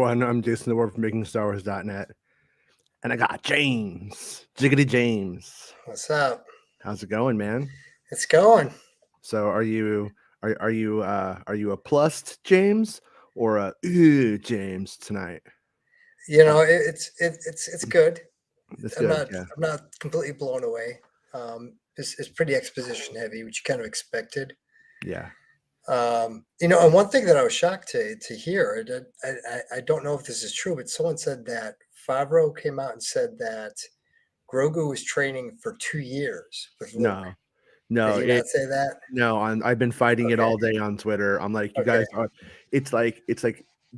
everyone. I'm Jason Nevarro from MakingStarWars.net. And I got James. Jiggity James. What's up? How's it going, man? It's going. So are you a plus James or a James tonight? It's good. That's I'm good, not yeah. I'm not completely blown away. It's pretty exposition heavy, which you kind of expected. Yeah. And one thing that I was shocked to hear, I don't know if this is true, but someone said that Favreau came out and said that Grogu was training for 2 years with Luke. No. Did No, he not say that? I've been fighting it Okay. all day on Twitter. I'm like, you Okay. guys are it's like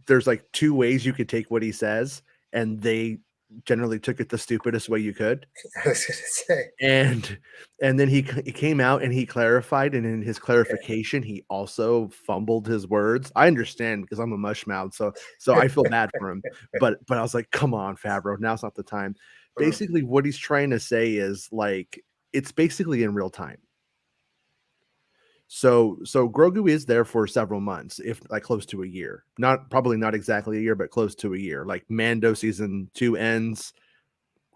there's like two ways you could take what he says, and they generally took it the stupidest way you could. I was gonna say. And then he came out and he clarified, and in his clarification he also fumbled his words. I understand because I'm a mush mouth, so I feel bad for him, but I was like, come on, Favreau, now's not the time. Mm, Basically what he's trying to say is like it's basically in real time. So Grogu is there for several months, if like close to a year. Probably not exactly a year, but close to a year. Like Mando season 2 ends,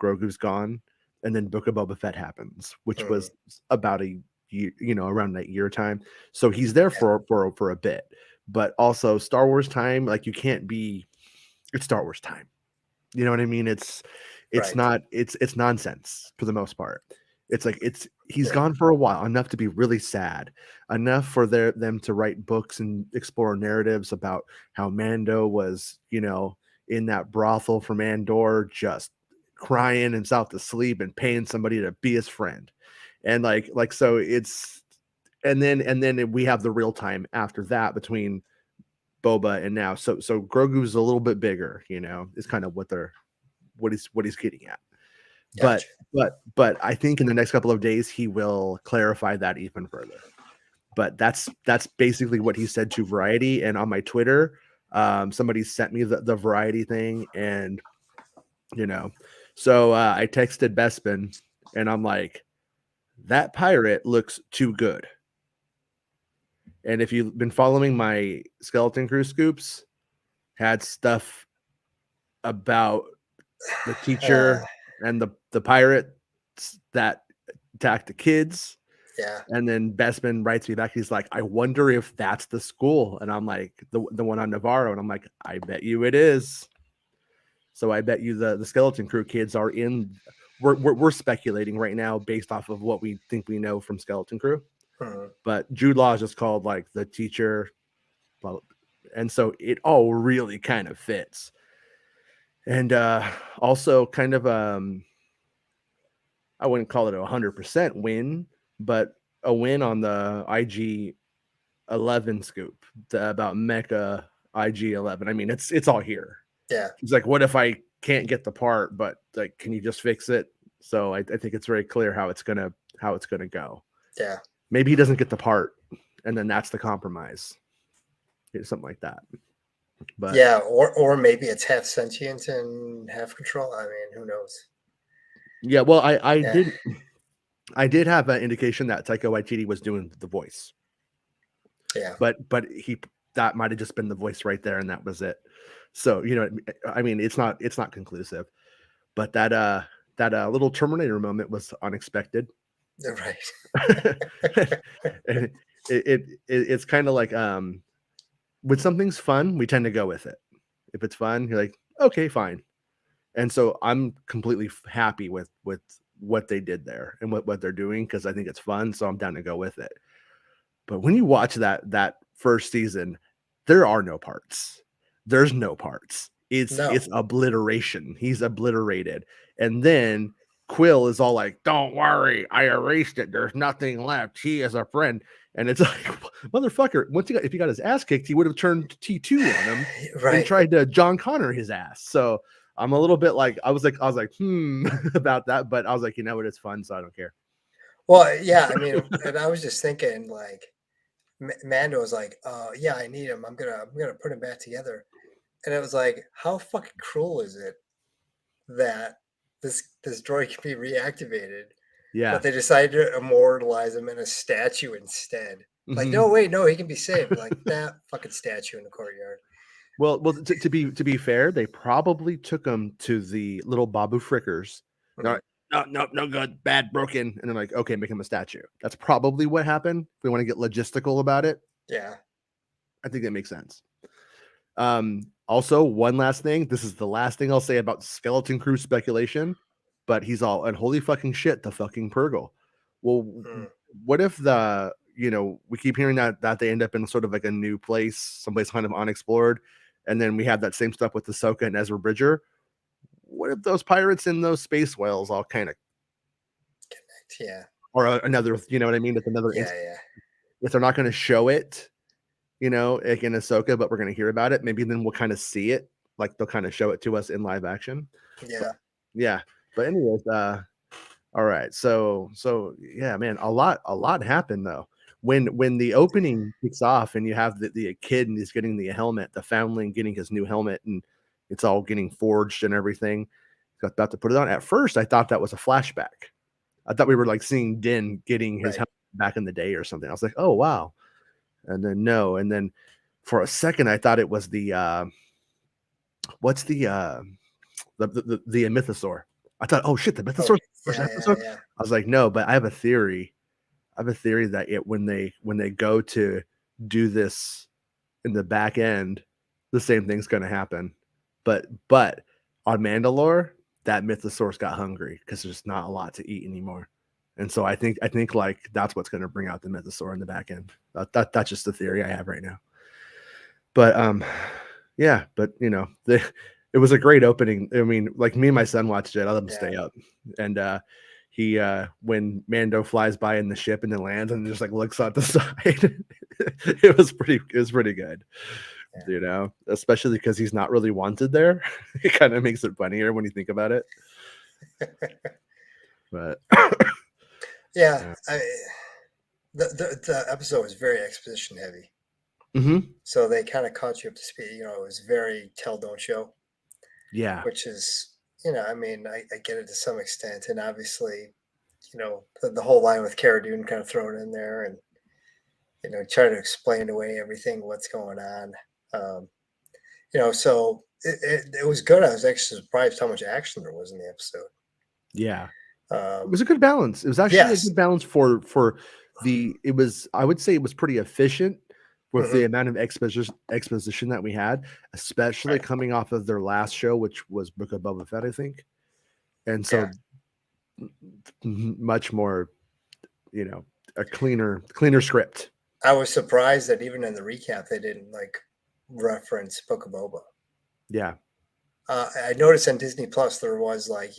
Grogu's gone, and then Book of Boba Fett happens, which mm. was about a year, around that year time. So he's there for a bit. But also Star Wars time, like it's Star Wars time. You know what I mean? It's Right. not it's nonsense for the most part. It's like he's Yeah. gone for a while, enough to be really sad, enough for them to write books and explore narratives about how Mando was, in that brothel from Andor, just crying himself to sleep and paying somebody to be his friend. And so it's and then we have the real time after that between Boba and now. So Grogu's a little bit bigger, is kind of what he's getting at. But Gotcha. but I think in the next couple of days he will clarify that even further. But that's basically what he said to Variety. And on my Twitter, somebody sent me the Variety thing, and so I texted Bespin, and I'm like, that pirate looks too good. And if you've been following my Skeleton Crew scoops, had stuff about the teacher and the pirate that attacked the kids. Yeah. And then Bespin writes me back. He's like, I wonder if that's the school. And I'm like, the one on Nevarro. And I'm like, I bet you it is. So I bet you the Skeleton Crew kids are in. We're speculating right now based off of what we think we know from Skeleton Crew. Mhm. But Jude Law is just called like the teacher. And so it all really kind of fits. And also kind of I wouldn't call it a 100% win, but a win on the IG 11 scoop about Mecha IG 11. I mean, it's all here. Yeah. It's like, what if I can't get the part, but like, can you just fix it? So I think it's very clear how it's gonna go. Yeah. Maybe he doesn't get the part, and then that's the compromise. Something like that. But Yeah, or maybe it's half sentient and half control. I mean, who knows? yeah, well, I Yeah. did have an indication that Taika Waititi was doing the voice. Yeah. But that might have just been the voice right there, and that was it. So I mean, it's not conclusive, but that little Terminator moment was unexpected. Right. It's kind of like when something's fun, we tend to go with it. If it's fun, you're like, okay, fine. And so I'm completely happy with what they did there and what they're doing, because I think it's fun. So I'm down to go with it. But when you watch that first season, there are no parts. There's no parts. It's No. obliteration. He's obliterated. And then Quill is all like, don't worry, I erased it. There's nothing left. He is a friend. And it's like, motherfucker, if he got his ass kicked, he would have turned T2 on him Right. and tried to John Connor his ass. So I'm a little bit like, I was like, about that, but I was like, it's fun, so I don't care. Well, yeah, I mean, and I was just thinking like Mando was like, yeah, I need him. I'm gonna put him back together. And it was like, how fucking cruel is it that this droid can be reactivated, Yeah. but they decided to immortalize him in a statue instead? Like, Mhm. no, wait, no, he can be saved. Like that fucking statue in the courtyard. Well, to be fair, they probably took him to the little Babu Frickers. They're Mhm. like, no, no, no good, bad, broken, and they're like, okay, make him a statue. That's probably what happened. If we want to get logistical about it, Yeah. I think that makes sense. Also, one last thing. This is the last thing I'll say about Skeleton Crew speculation, but he's all and holy fucking shit, the fucking Purgle. Well, Mm. what if we keep hearing that they end up in sort of like a new place, someplace kind of unexplored, and then we have that same stuff with Ahsoka and Ezra Bridger. What if those pirates and those space whales all kind of, Yeah. or another, you know what I mean? It's another Yeah. instance. Yeah. If they're not going to show it, like in Ahsoka, but we're going to hear about it. Maybe then we'll kind of see it, like they'll kind of show it to us in live action. But Yeah. yeah, but anyways, all right. So yeah, man, a lot happened though. When the opening kicks off and you have the kid and he's getting the helmet, the foundling getting his new helmet, and it's all getting forged and everything. Got about to put it on. At first, I thought that was a flashback. I thought we were like seeing Din getting his Right. helmet back in the day or something. I was like, oh wow. And then no, and then for a second I thought it was the what's the mythosaur. I thought, oh shit, the Oh, mythosaur first yeah. Yeah. episode. Yeah. I was like, no, but I have a theory. I have a theory that when they go to do this in the back end, the same thing's going to happen. But on Mandalore, that mythosaurus got hungry because there's not a lot to eat anymore. And so I think like that's what's going to bring out the mythosaur in the back end. That's just the theory I have right now. But yeah, but it was a great opening. I mean, like me and my son watched it. I let him Yeah. stay up, and he when Mando flies by in the ship and then lands and just like looks out the side. It was pretty good, especially because he's not really wanted there. It kind of makes it funnier when you think about it. But Yeah. yeah. The episode was very exposition heavy. Hmm. So they kind of caught you up to speed. It was very tell don't show, Yeah. which is, I mean, I get it to some extent. And obviously, the whole line with Cara Dune kind of thrown in there and, try to explain away everything, what's going on. Um, so it was good. I was actually surprised how much action there was in the episode. Yeah. It Um, was a good balance. It was actually a yes. good balance for I would say it was pretty efficient with the Hmm. amount of exposition that we had, especially Right. coming off of their last show, which was Book of Boba Fett, I think. And Yeah. so much more, you know, a cleaner script. I was surprised that even in the recap, they didn't like reference Book of Boba. Yeah. I noticed on Disney Plus there was like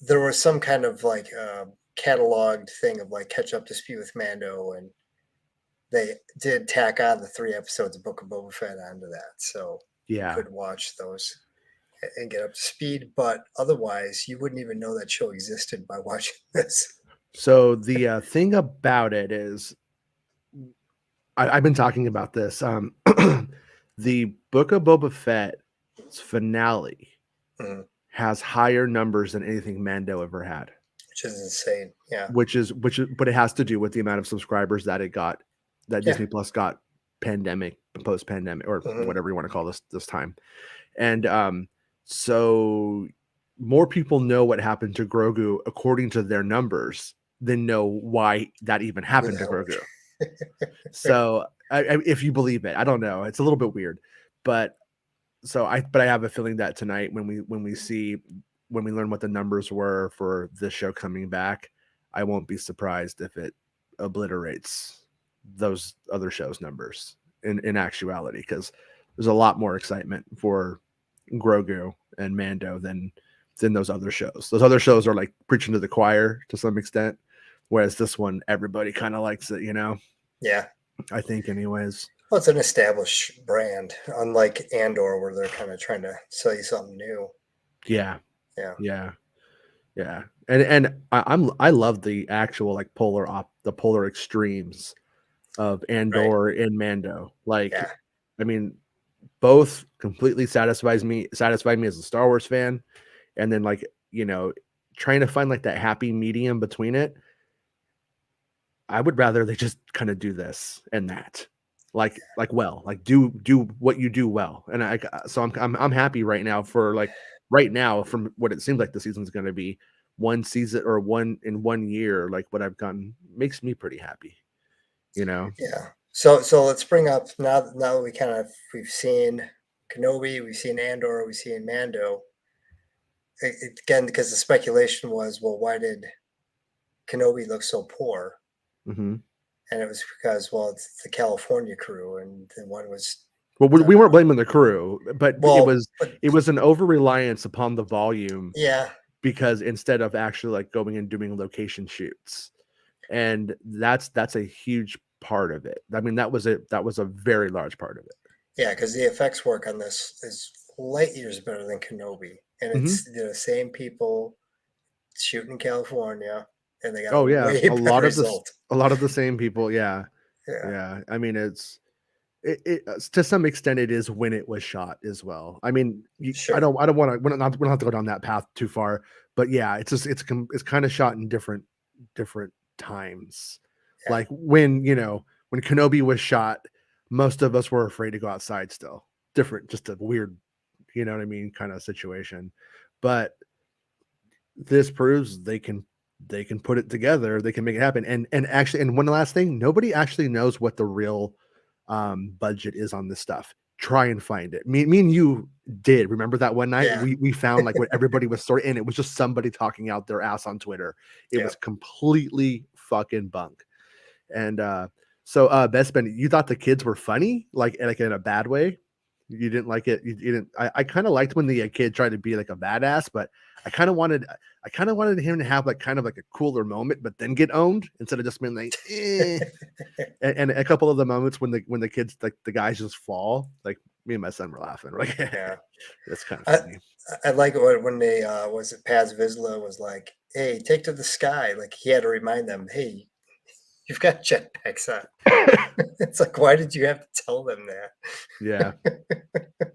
there was some kind of like cataloged thing of like catch up to speed with Mando, and they did tack on the 3 episodes of Book of Boba Fett onto that, so you Yeah. could watch those and get up to speed. But otherwise, you wouldn't even know that show existed by watching this. So the thing about it is I've been talking about this. The Book of Boba Fett's finale Mhm. has higher numbers than anything Mando ever had, Which is insane. Yeah, but it has to do with the amount of subscribers that yeah. Disney Plus got pandemic, post pandemic, or Hmm. whatever you want to call this time. And so more people know what happened to Grogu according to their numbers than know why that even Who the happened to hell? Grogu. So if you believe it, I don't know. It's a little bit weird, but but I have a feeling that tonight when we learn what the numbers were for this show coming back, I won't be surprised if it obliterates those other shows' numbers in actuality, because there's a lot more excitement for Grogu and Mando than those other shows. Those other shows are like preaching to the choir to some extent, whereas this one everybody kind of likes it, Yeah. I think anyways. Well, it's an established brand, unlike Andor, where they're kind of trying to sell you something new. Yeah. Yeah. Yeah. Yeah, and I love the actual like the polar extremes of Right. Andor and Mando. Like, Yeah. I mean, both completely satisfied me as a Star Wars fan, and then like trying to find like that happy medium between it. I would rather they just kind of do this and that. well, like do what you do well. And I'm happy right now for like right now from what it seems like the season's going to be. One season or one in 1 year, like what I've gotten makes me pretty happy, you know. Yeah. So let's bring up now that we've seen Kenobi, we've seen Andor, we've seen Mando. Again, because the speculation was, well, why did Kenobi look so poor? Hmm. And it was because, well, it's the California crew, and the one was, Well, we weren't blaming the crew, but well, but it was an over reliance upon the volume yeah, because instead of actually like going and doing location shoots, and that's a huge part of it. I mean, that was a very large part of it. yeah, because the effects work on this is light years better than Kenobi, and Hmm. it's the same people shooting in California, and they got a Oh yeah, way better result. a lot of the same people. Yeah, Yeah, yeah. I mean, to some extent it is when it was shot as well. I mean, sure. I don't want to we don't have to go down that path too far, but yeah, it's just it's kind of shot in different times. Yeah, Like when when Kenobi was shot, most of us were afraid to go outside. Still different, just a weird, you know what I mean, kind of situation. But this proves they can put it together, they can make it happen. And actually, and one last thing, nobody actually knows what the real budget is on this stuff. Try and find it. Me and you did. Remember that one night yeah, we found like what everybody was sort of, and it was just somebody talking out their ass on Twitter. It yeah. was completely fucking bunk. And so Best Ben, you thought the kids were funny, like in a bad way? You didn't like it. You didn't. I kind of liked when the kid tried to be like a badass, but I kind of wanted him to have like kind of like a cooler moment, but then get owned instead of just being like, eh. And a couple of the moments when the kids like the guys just fall, like me and my son were laughing. We're like, Yeah. that's kind of I funny. I like it when they was it Paz Vizsla was like, "Hey, take to the sky." Like he had to remind them, "Hey, you've got jetpacks on." It's like, why did you have to tell them Yeah. that?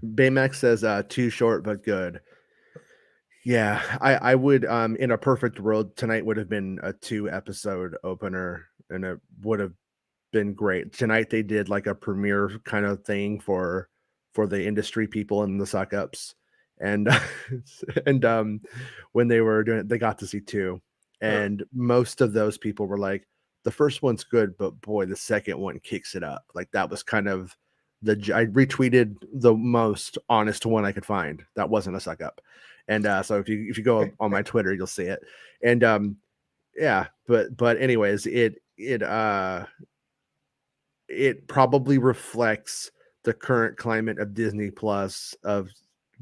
Baymax says too short but good. Yeah, I would in a perfect world tonight would have been a 2 episode opener and it would have been great. Tonight they did like a premiere kind of thing for the industry people and the suck ups. And and when they were doing it, they got to see 2. Hmm, And most of those people were like, the first one's good, but boy, the second one kicks it up. Like that was kind of I retweeted the most honest one I could find. That wasn't a suck up. And so if you go on my Twitter, you'll see it. And yeah, but anyways, it probably reflects the current climate of Disney Plus of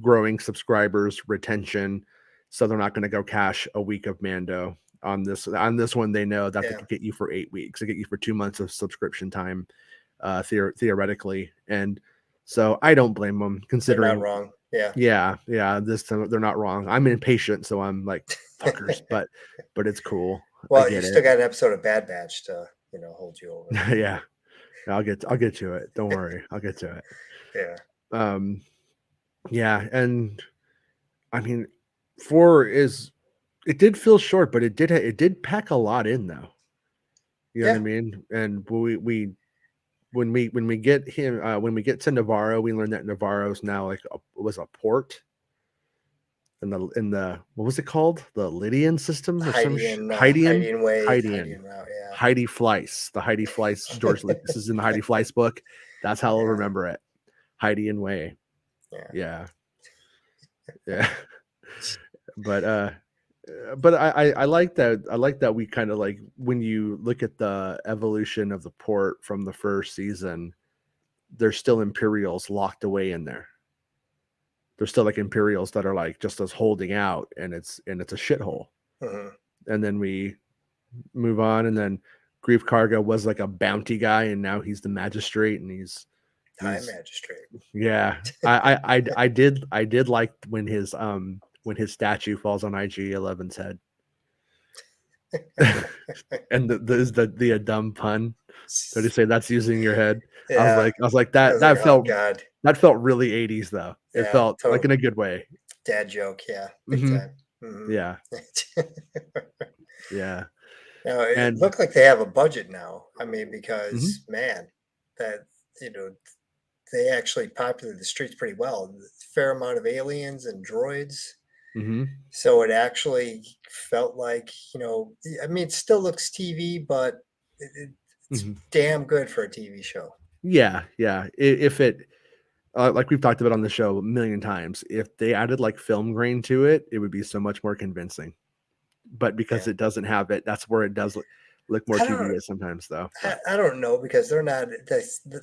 growing subscribers, retention. So they're not going to go cash a week of Mando on this one. They know that they yeah, could get you for 8 weeks. They get you for 2 months of subscription time, theoretically. And so I don't blame them they're not considering. wrong. Yeah. Yeah, this time they're not wrong. I'm impatient, so I'm like fuckers, but it's cool. I Well, you get still it. got an episode of Bad Batch to, hold you over. Yeah, I'll get to it. Don't worry, I'll get to it. Yeah. Um, yeah, and I mean, 4 is it did feel short, but it did pack a lot in though. You know what I Yeah. mean? And when we get him when we get to Nevarro, we learn that Nevarro's now like was a port in the what was it called? The Lydian system or some Hydian Heidian way, Hydian Heidian route. Yeah. Heidi Fleiss, the Heidi Fleiss. George Lucas is in the Heidi Fleiss book. That's how I'll Yeah. remember it. Hydian way. Yeah. Yeah, yeah. But I like that. I like that we kind of like when you look at the evolution of the port from the first season. There's still Imperials locked away in there. There's still like Imperials that are like just as holding out, and it's a shithole. Hmm. And then we move on, and then Grief Karga was like a bounty guy, and now he's the magistrate, and High he's magistrate. yeah. I did like when his statue falls on IG-11's head. And the dumb pun. Did he say that's using your head? Yeah. I was like I was like, oh God. that felt really 80s though. It Yeah. felt like Total in a good way. dad joke. Yeah. Big Hmm. time. Hmm. Yeah. Yeah. Now it And looked like they have a budget now. I mean, mhm, because man, that you know they actually populated the streets pretty well. Fair amount of aliens and droids. mhm, So it actually felt like, I mean, it still looks TV, but it's mhm. damn good for a TV show. Yeah, yeah. If it like we've talked about on the show a million times, if they added like film grain to it, it would be so much more convincing. But because Yeah. it doesn't have it, that's where it does look more I don't TV sometimes though. But I don't know because they're not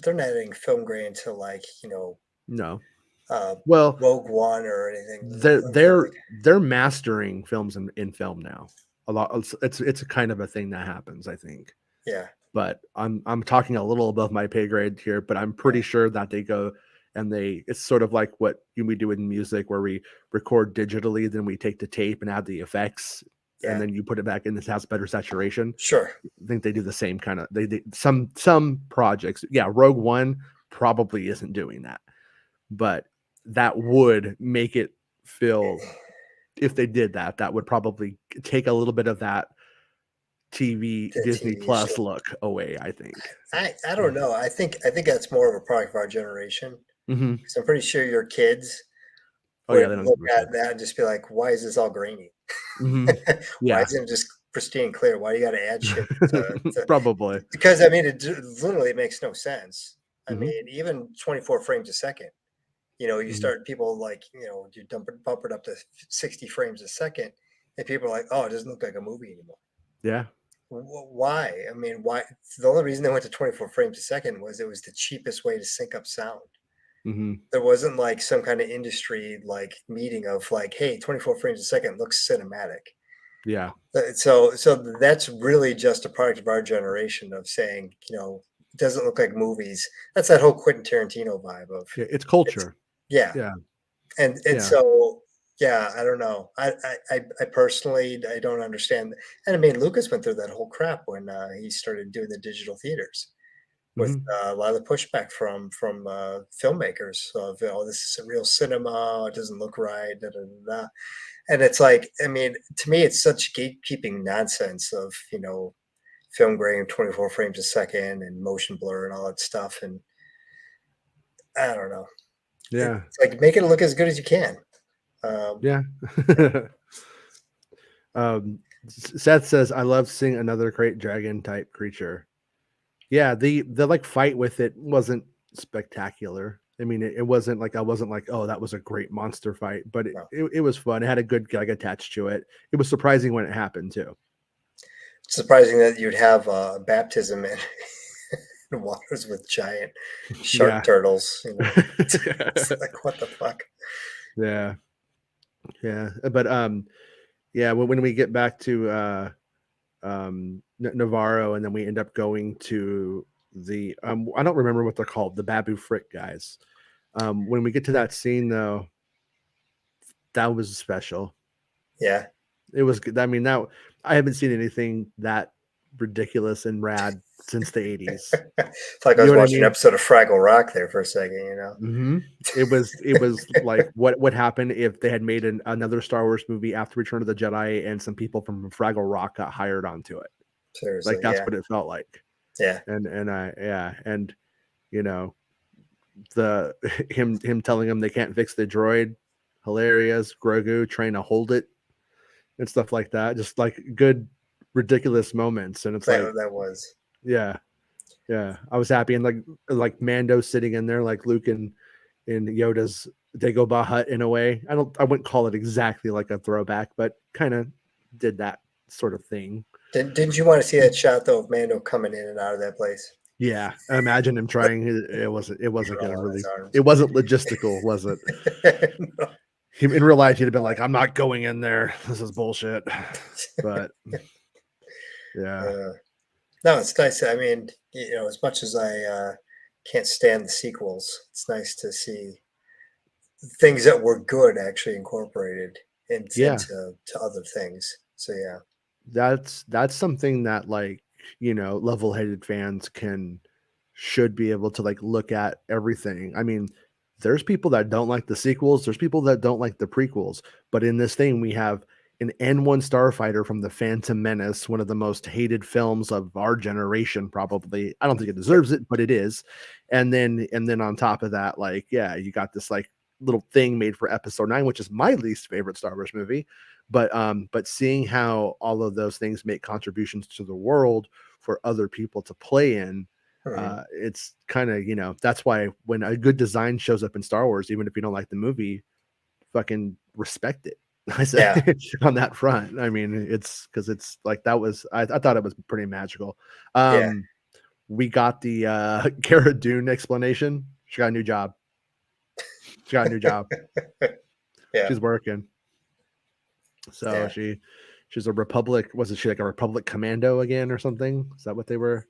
adding film grain to like, no. uh Well, Rogue One or anything. they're I feel they're like they're mastering films in film now. A lot it's a kind of a thing that happens, I think. yeah, But I'm talking a little above my pay grade here, but I'm yeah, pretty sure that they go and it's sort of like what we do in music where we record digitally, then we take the tape and add the effects, and yeah. then you put it back in. This has better saturation. Sure. I think they do the same kind of they some projects. Yeah, Rogue One probably isn't doing that, but that would make it feel if they did that, that would probably take a little bit of that TV The Disney TV show. Plus look away, I think. So, I don't know. I think that's more of a product of our generation. mhm. Because I'm pretty sure your kids Oh, yeah, would they don't look give a at shit. that and just be like, "Why is this all grainy? Mhm. Why Yeah. isn't it just pristine clear? Why do you got to add shit to?" Probably. Because I mean, literally makes no sense. I Mhm. mean, even 24 frames a second. You Mhm. start people like you bump it up to 60 frames a second, and people are like, "Oh, it doesn't look like a movie anymore." Yeah. Why? I mean, why? The only reason they went to 24 frames a second was it was the cheapest way to sync up sound. Mhm. There wasn't like some kind of industry like meeting of like, hey, 24 frames a second looks cinematic. Yeah. So that's really just a product of our generation of saying, it doesn't look like movies. That's that whole Quentin Tarantino vibe of Yeah, it's it's culture. yeah. Yeah. And Yeah. so yeah, I don't know. I personally I don't understand. And I mean Lucas went through that whole crap when he started doing the digital theaters with Mhm. a lot of the pushback from filmmakers of oh this is a real cinema, it doesn't look right, da, da, da, da. And it's like I mean to me it's such gatekeeping nonsense of film grain 24 frames a second and motion blur and all that stuff and I don't know. Yeah. It's like make it look as good as you can. Um, Yeah. yeah, Seth says, "I love seeing another great dragon type creature." Yeah, the like fight with it wasn't spectacular. I mean, it wasn't like I wasn't like, "Oh, that was a great monster fight," but no. it was fun. It had a good gag attached to it. It was surprising when it happened too. Surprising that you'd have baptism in, in waters with giant shark Yeah. turtles. It's like what the fuck? Yeah. Yeah. But yeah, when we get back to Navarro and then we end up going to the I don't remember what they're called, the Babu Frick guys. When we get to that scene though, that was special. Yeah, It was good. I mean, that I haven't seen anything that ridiculous and rad since the 80s. it's like I You was know what I watching an mean? episode of Fraggle Rock there for a second. Mhm. It was like what would happen if they had made another Star Wars movie after Return of the Jedi and some people from Fraggle Rock got hired onto it. Like Seriously, that's yeah, what it felt like. yeah. And I yeah, and you know, the him telling them they can't fix the droid, hilarious. Grogu trying to hold it and stuff like that. Just like good ridiculous moments. And it's like, That was yeah, yeah. I was happy and like Mando sitting in there like Luke and in Yoda's Dagobah hut in a way. I wouldn't call it exactly like a throwback, but kind of did that sort of thing. Didn't you want to see that shot though of Mando coming in and out of that place? Yeah, imagine him trying. It wasn't gonna Crawling on his really. arms. It wasn't logistical, was it? In real life, he'd have been like, "I'm not going in there. This is bullshit." But yeah, uh, no, it's nice. I mean, as much as I can't stand the sequels, it's nice to see things that were good actually incorporated yeah, into other things. So yeah, that's something that like level-headed fans should be able to like look at everything. I mean, there's people that don't like the sequels. There's people that don't like the prequels. But in this thing, we have an N1 starfighter from the Phantom Menace, one of the most hated films of our generation, probably. I don't think it deserves it, but it is. And then on top of that, like, yeah, you got this like little thing made for episode 9, which is my least favorite Star Wars movie. But seeing how all of those things make contributions to the world for other people to play in, Mhm. it's kind of, that's why when a good design shows up in Star Wars, even if you don't like the movie, fucking respect it. I say Yeah, on that front. I mean, it's because it's like that was I thought it was pretty magical. yeah, We got the Cara Dune explanation. She got a new job. She got a new job. yeah, She's working. So yeah. she's a Republic. Wasn't she like a Republic commando again or something? Is that what they were?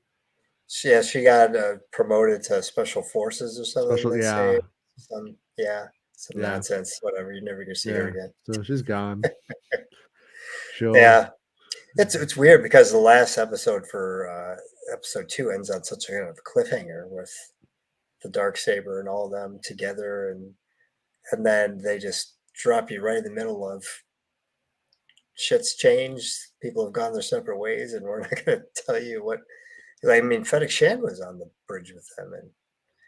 She got promoted to special forces or something. Special, They say yeah, some yeah, nonsense. Whatever. You never gonna see her yeah. again. So she's gone. She'll, Yeah, it's weird because the last episode for episode 2 ends on such a kind of cliffhanger with the dark saber and all of them together, and then they just drop you right in the middle of shit's changed. People have gone their separate ways, and we're not going to tell you what. I mean, Fennec Shan was on the bridge with them, and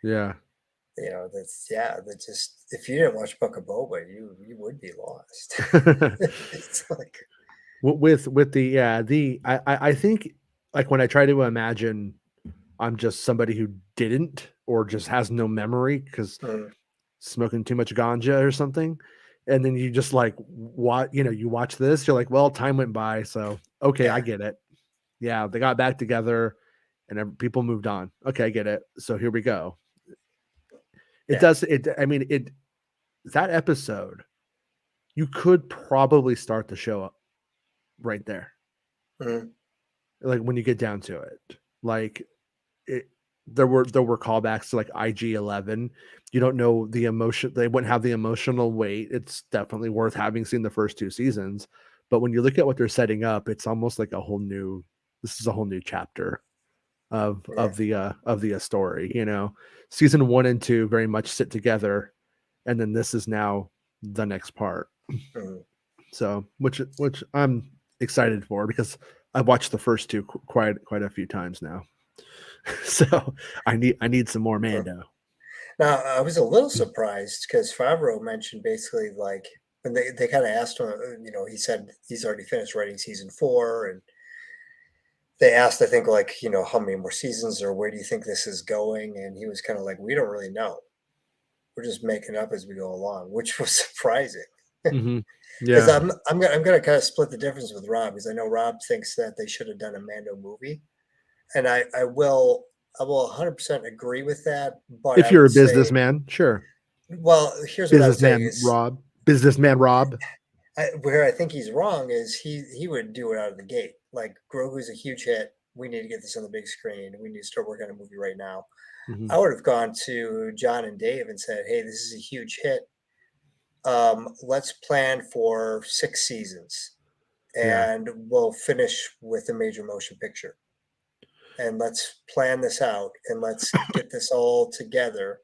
yeah. that's just if you didn't watch Book of Boba, you would be lost. It's like With the yeah the I think like when I try to imagine I'm just somebody who didn't or just has no memory because mm, smoking too much ganja or something, and then you just like what you watch this, you're like, well, time went by, so okay, I yeah, get it. Yeah, they got back together, and people moved on. Okay, I get it. So here we go. It yeah, does it. I mean, it that episode you could probably start the show up right there, mm, like when you get down to it, like it there were callbacks to like IG-11. You don't know the emotion, they wouldn't have the emotional weight. It's definitely worth having seen the first 2 seasons, but when you look at what they're setting up, it's almost like a whole new this is a whole new chapter of yeah, of the story, Season 1 and 2 very much sit together, and then this is now the next part. mm, So, which I'm excited for because I've watched the first 2 quite a few times now. So I need some more mm. Mando. Now I was a little surprised because Favreau mentioned basically like when they kind of asked him, he said he's already finished writing season 4, and they asked, I think, like, how many more seasons or where do you think this is going? And he was kind of like, we don't really know. We're just making it up as we go along, which was surprising. Hmm. Because Yeah. I'm gonna kind of split the difference with Rob because I know Rob thinks that they should have done a Mando movie, and I will 100% agree with that. But If I you're would a say, businessman, sure. well, here's what I would say is Businessman Rob. where I think he's wrong is he would do it out of the gate. Like Grogu's a huge hit. We need to get this on the big screen. We need to start working on a movie right now. Hmm. I would have gone to John and Dave and said, "Hey, this is a huge hit. Let's plan for 6 seasons, Yeah. and we'll finish with a major motion picture. And let's plan this out, and let's get this all together.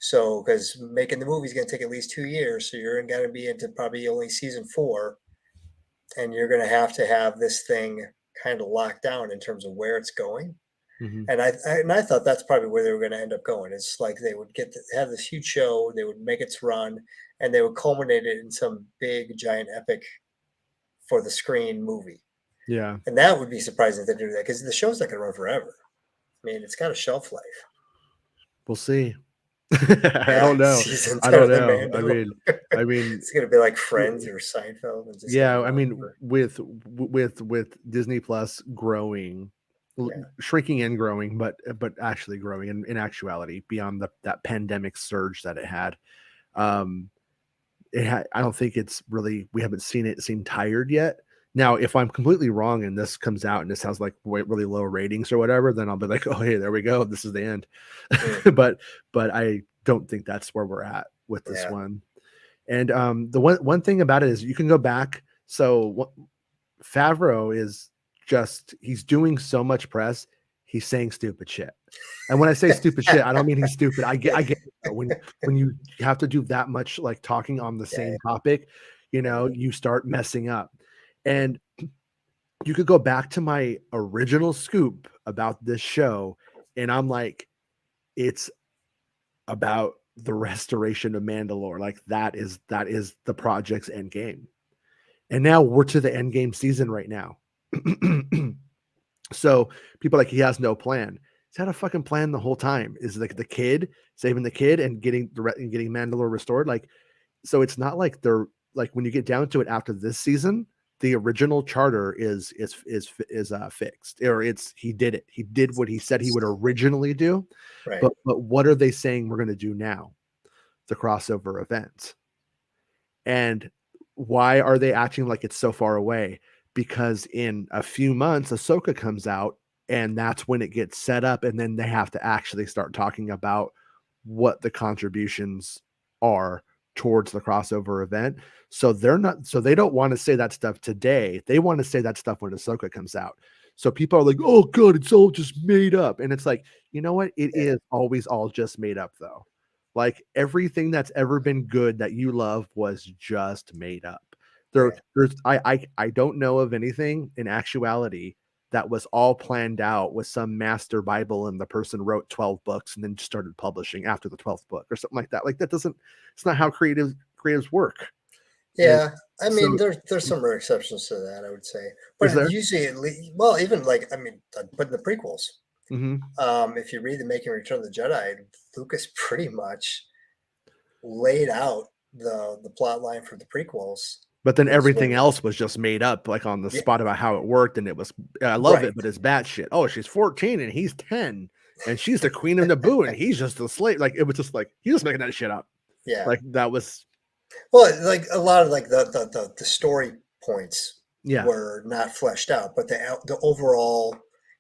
So, because making the movie is going to take at least 2 years, so you're going to be into probably only season 4, and you're going to have this thing kind of locked down in terms of where it's going." Hmm. And I thought that's probably where they were going to end up going. It's like they would have this huge show, they would make its run, and they would culminate it in some big giant epic for the screen movie. Yeah. And that would be surprising if they do that because the show's not going to run forever. I mean, it's got a shelf life. We'll see. I Yeah, don't know. season I 10 don't of the know. I Mando. mean, I mean, It's going to be like Friends or Seinfeld. It's just going to yeah. go I on mean, for, with Disney Plus growing, yeah. shrinking and growing, but actually growing in actuality beyond that pandemic surge that it had. Um, I don't think it's really, we haven't seen tired yet. Now, if I'm completely wrong and this comes out and this has like really low ratings or whatever, then I'll be like, oh, hey, there we go. This is the end. Mm, but I don't think that's where we're at with this yeah. one. And the one thing about it is you can go back. So Favreau is just, he's doing so much press, he's saying stupid shit. And when I say stupid shit, I don't mean he's stupid. I get it, though. When you have to do that much like talking on the Yeah. same topic, Yeah. you start messing up. And you could go back to my original scoop about this show, and I'm like, it's about the restoration of Mandalore. Like that is the project's end game. And now we're to the end game season right now. So people are like, he has no plan. He's had a fucking plan the whole time. Is like the kid saving the kid and getting Mandalore restored. Like, so it's not like they're like, when you get down to it after this season, the original charter is fixed, or he did it. He did what he said he would originally do. Right. But what are they saying we're going to do now? The crossover event. And why are they acting like it's so far away? Because in a few months, Ahsoka comes out, and that's when it gets set up, and then they have to actually start talking about what the contributions are towards the crossover event. So they don't want to say that stuff today. They want to say that stuff when Ahsoka comes out. So people are like, oh God, it's all just made up. And it's like, you know what? It is always all just made up, though. Like everything that's ever been good that you love was just made up. I don't know of anything in actuality that was all planned out with some master Bible and the person wrote 12 books and then started publishing after the 12th book or something like that. Like that doesn't, it's not how creatives work. Yeah, I mean, So there's some rare exceptions to that, I would say, is but there? usually, well, even like, I mean, but in the prequels, Mm-hmm. if you read the Making Return of the Jedi, Lucas pretty much laid out the plot line for the prequels. But then Was everything when, else was just made up, like on the yeah, spot about how it worked, and it was, I love right, it, but it's bad shit. Oh, she's 14 and he's 10, and she's the queen of Naboo, and he's just a slave. Like it was just like he was making that shit up. yeah. Like that was, Well, like a lot of like the story points yeah, were not fleshed out, but the overall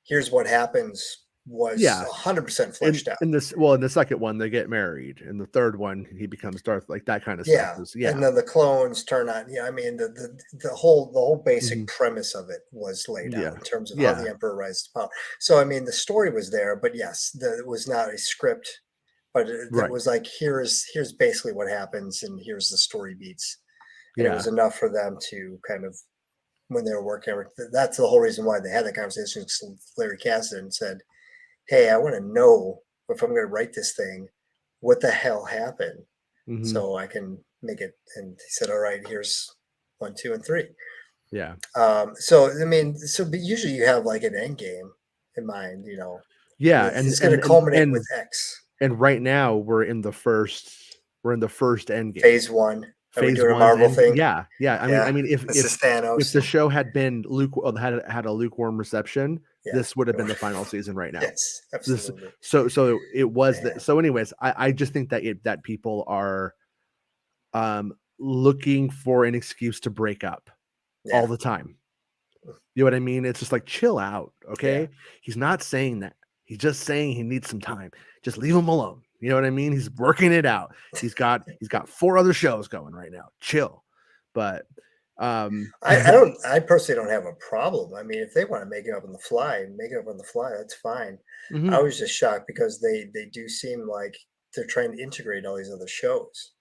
here's what happens was yeah. 100% In fleshed out. in this, well, in the second one they get married, in the third one he becomes Darth. Like that kind of stuff Yeah, is, and yeah. then the clones turn on. Yeah, I mean the whole basic Mhm. premise of it was laid out Yeah, in terms of how yeah, the emperor rises to power. So I mean the story was there, but yes, it was not a script, but it right, was like here's basically what happens, and here's the story beats, and it yeah, was enough for them to kind of when they were working. That's the whole reason why they had that conversation with Larry Kasdan and said, "Hey, I want to know if I'm going to write this thing, what the hell happened." hmm, So I can make it. And he said, all right, here's 1, 2, and 3. yeah, So, I mean, but usually you have like an end game in mind, yeah. it's going to culminate with X. And right now we're in the first end game. Phase 1. Are we Phase doing a one's Marvel end game. thing? Yeah, yeah. Yeah. If This is Thanos. the show had been had a lukewarm reception, Yeah. this would have been the final season right now. Yes, This absolutely. so it was Yeah. that. So anyways, I just think that people are looking for an excuse to break up all Yeah. the time. You know what I mean? It's just like chill out, Yeah. okay? He's not saying that. He's just saying he needs some time. Just leave him alone. You know what I mean? He's working it out. He's got 4 other shows going right now. Chill. But I personally don't have a problem. I mean, if they want to make it up on the fly, make it up on the fly, that's fine. I mhm. was just shocked because they do seem like they're trying to integrate all these other shows.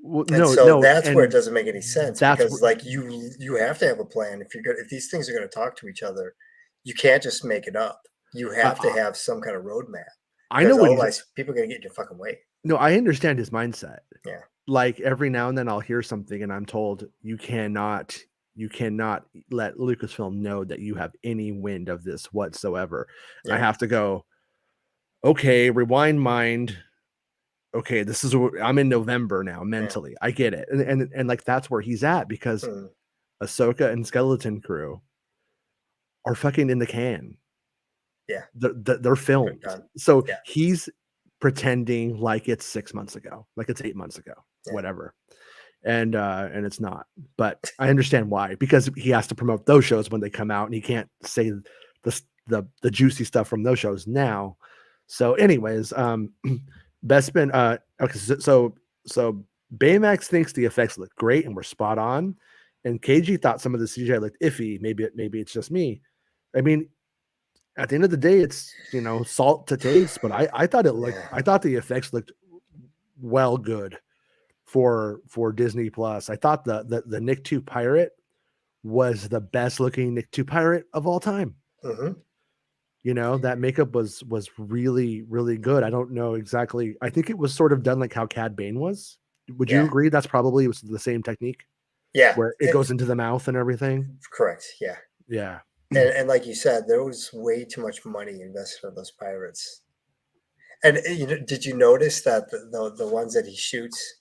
Well, And no, so no, that's where it and doesn't make any sense that's where because like you have to have a plan if these things are going to talk to each other, you can't just make it up. You have to uh, have some kind of roadmap I know because what he's. otherwise people are going to get in your fucking way. No, I understand his mindset. Yeah. Like every now and then I'll hear something and I'm told you cannot let Lucasfilm know that you have any wind of this whatsoever. And I Yeah. have to go, okay, rewind mind. Okay, I'm in November now Yeah. mentally. I get it. And like that's where he's at because Mm, Ahsoka and Skeleton Crew are fucking in the can. yeah. They're They're filmed. done. So Yeah. he's pretending like it's 6 months ago, like it's 8 months ago, Yeah. whatever. And it's not. But I understand why, because he has to promote those shows when they come out and he can't say the juicy stuff from those shows now. So anyways, Bespin okay, so Baymax thinks the effects look great and were spot on, and KG thought some of the CGI looked iffy. Maybe it's just me. I mean, at the end of the day, it's salt to taste, but I thought Yeah. I thought the effects looked well good for Disney Plus. I thought the Nick 2 pirate was the best looking Nick 2 pirate of all time. Mm-hmm. You know, that makeup was really, really good. I don't know exactly. I think it was sort of done like how Cad Bane was. Would you Yeah. agree that's probably was the same technique Yeah. where it goes into the mouth and everything? Correct. Yeah. Yeah. And like you said, there was way too much money invested in those pirates. And did you notice that the ones that he shoots